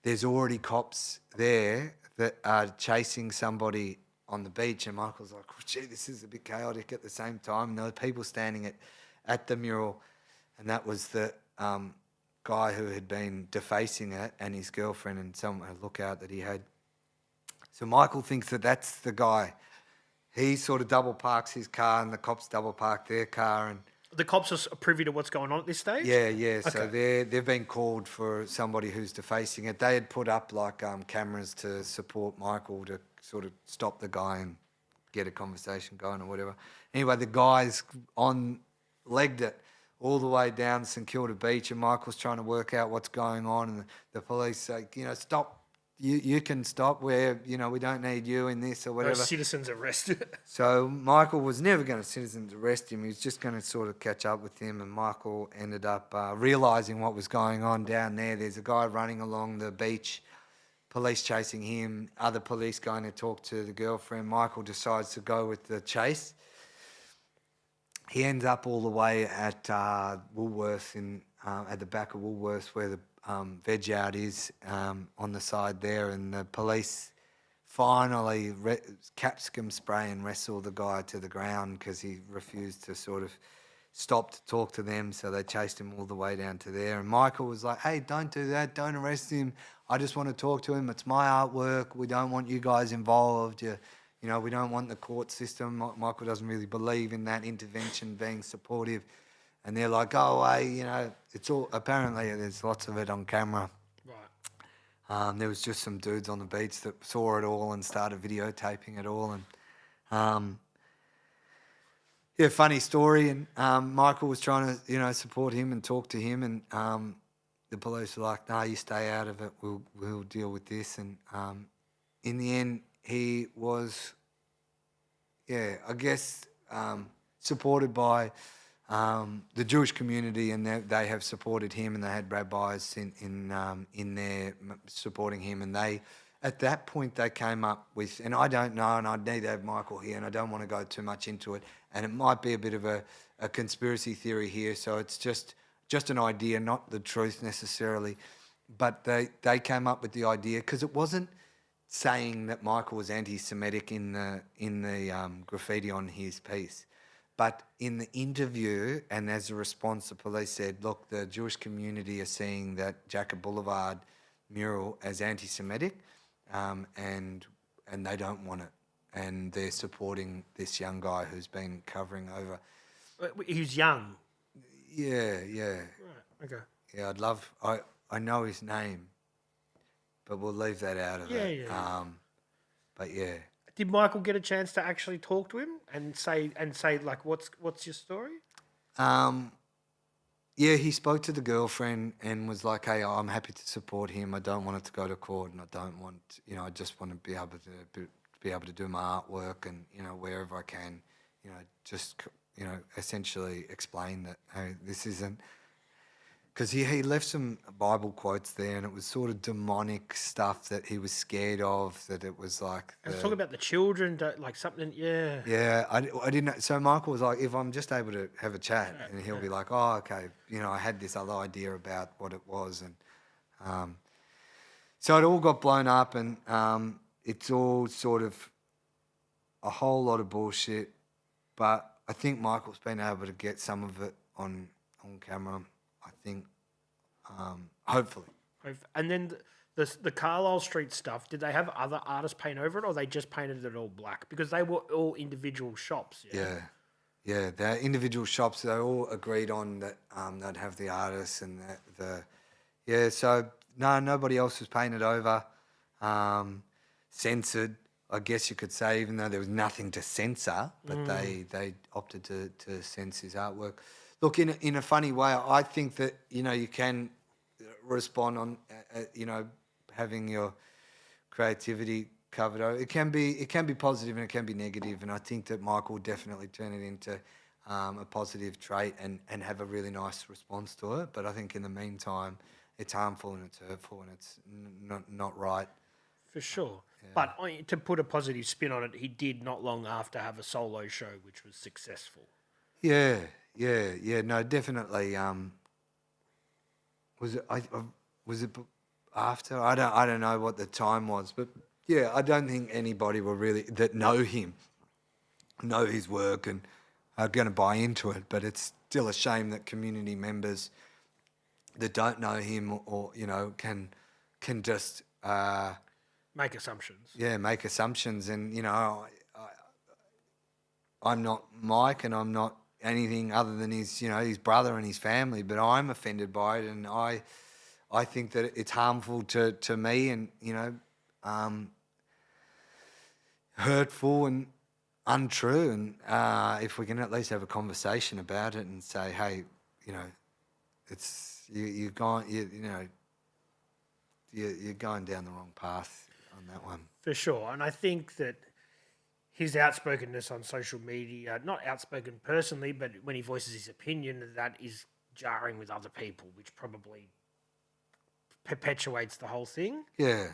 there's already cops there that are chasing somebody on the beach, and Michael's like, oh, gee, this is a bit chaotic at the same time. And there were people standing at the mural, and that was the guy who had been defacing it, and his girlfriend, and a lookout that he had. So Michael thinks that that's the guy. He sort of double parks his car, and the cops double park their car, and The cops are privy to what's going on at this stage? yeah. Okay. So Okay. they've been called for somebody who's defacing it. They had put up like cameras to support Michael to sort of stop the guy and get a conversation going or whatever. Anyway, the guys legged it all the way down St Kilda Beach, and Michael's trying to work out what's going on, and the police say, you know, stop. You can stop. We don't need you in this or No whatever. citizens arrested. So Michael was never going to citizens arrest him. He was just going to sort of catch up with him, and Michael ended up realising what was going on down there. There's a guy running along the beach, police chasing him, other police going to talk to the girlfriend. Michael decides to go with the chase. He ends up all the way at Woolworths, at the back of Woolworths, where veg out is on the side there, and the police finally capsicum spray and wrestle the guy to the ground because he refused to sort of stop to talk to them. So they chased him all the way down to there. And Michael was like, "Hey, don't do that. Don't arrest him. I just want to talk to him. It's my artwork. We don't want you guys involved. You know, we don't want the court system." Michael doesn't really believe in that intervention being supportive. And they're like, "Go away." You know, it's all, apparently there's lots of it on camera. There was just some dudes on the beach that saw it all and started videotaping it all. And yeah, funny story. And Michael was trying to, support him and talk to him. And the police were like, "No, you stay out of it. We'll deal with this." And in the end, he was, I guess, supported by the Jewish community, and they have supported him, and they had rabbis in there supporting him, and they, at that point, they came up with, and I don't know, and I'd need to have Michael here, and I don't want to go too much into it, and it might be a bit of a conspiracy theory here, so it's just an idea, not the truth necessarily, but they came up with the idea because it wasn't saying that Michael was anti-Semitic in the graffiti on his piece. But in the interview, and as a response, the police said, "Look, the Jewish community are seeing that Jacob Boulevard mural as anti-Semitic, and they don't want it, and they're supporting this young guy who's been covering over." He's young. Yeah. Right. Okay. Yeah, I know his name, but we'll leave that out of it. Yeah. But yeah. Did Michael get a chance to actually talk to him and say like, what's your story? Yeah, he spoke to the girlfriend and was like, "Hey, I'm happy to support him. I don't want it to go to court, and I don't want, I just want to be able to do my artwork and, wherever I can, just, essentially explain that, hey, this isn't." Because he left some Bible quotes there, and it was sort of demonic stuff that he was scared of, that it was like... Let's talk about the children, like something, yeah. Yeah, I didn't know. So Michael was like, if I'm just able to have a chat, and he'll be like, "Oh, okay, I had this other idea about what it was." And so it all got blown up, and it's all sort of a whole lot of bullshit. But I think Michael's been able to get some of it on camera, I think, hopefully. And then the Carlisle Street stuff, did they have other artists paint over it, or they just painted it all black? Because they were all individual shops. Yeah, they're individual shops. They all agreed on that they'd have the artists and so no, nobody else was painted over. Censored, I guess you could say, even though there was nothing to censor, but they opted to censor his artwork. Look, in a funny way, I think that, you can respond on, having your creativity covered over. It can be positive and it can be negative, and I think that Michael will definitely turn it into a positive trait and have a really nice response to it. But I think in the meantime, it's harmful and it's hurtful and it's not right. For sure. Yeah. But to put a positive spin on it, he did not long after have a solo show which was successful. Yeah, no, definitely. Was it after? I don't know what the time was, but yeah, I don't think anybody will really that know him, know his work, and are going to buy into it. But it's still a shame that community members that don't know him or can just make assumptions. Yeah, make assumptions, and I'm not Mike, and I'm not anything other than his brother and his family, but I'm offended by it, and I think that it's harmful to me, and hurtful and untrue, and if we can at least have a conversation about it and say, hey, it's you're going down the wrong path on that one. For sure, and I think that his outspokenness on social media, not outspoken personally, but when he voices his opinion, that is jarring with other people, which probably perpetuates the whole thing. Yeah,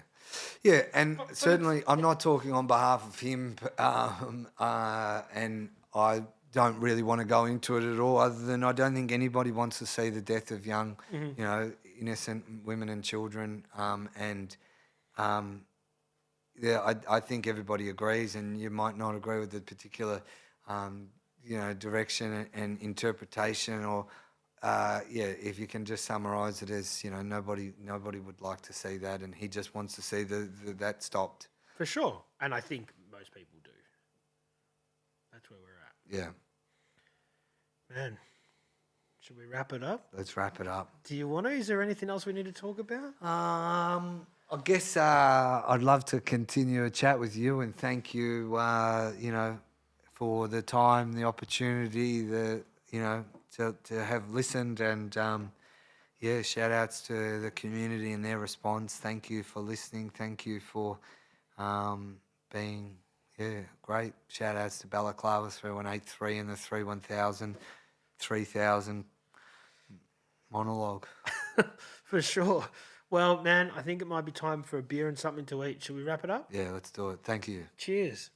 and but certainly I'm not talking on behalf of him, and I don't really want to go into it at all, other than I don't think anybody wants to see the death of young, innocent women and children. Yeah, I think everybody agrees, and you might not agree with the particular, direction and interpretation, or if you can just summarise it as, nobody would like to see that, and he just wants to see that stopped. For sure. And I think most people do. That's where we're at. Yeah. Man, should we wrap it up? Let's wrap it up. Do you want to? Is there anything else we need to talk about? I guess I'd love to continue a chat with you, and thank you, for the time, the opportunity, to have listened, and shout outs to the community and their response. Thank you for listening. Thank you for being great. Shout outs to Balaclava 3183 and the 3000 monologue. For sure. Well, man, I think it might be time for a beer and something to eat. Should we wrap it up? Yeah, let's do it. Thank you. Cheers.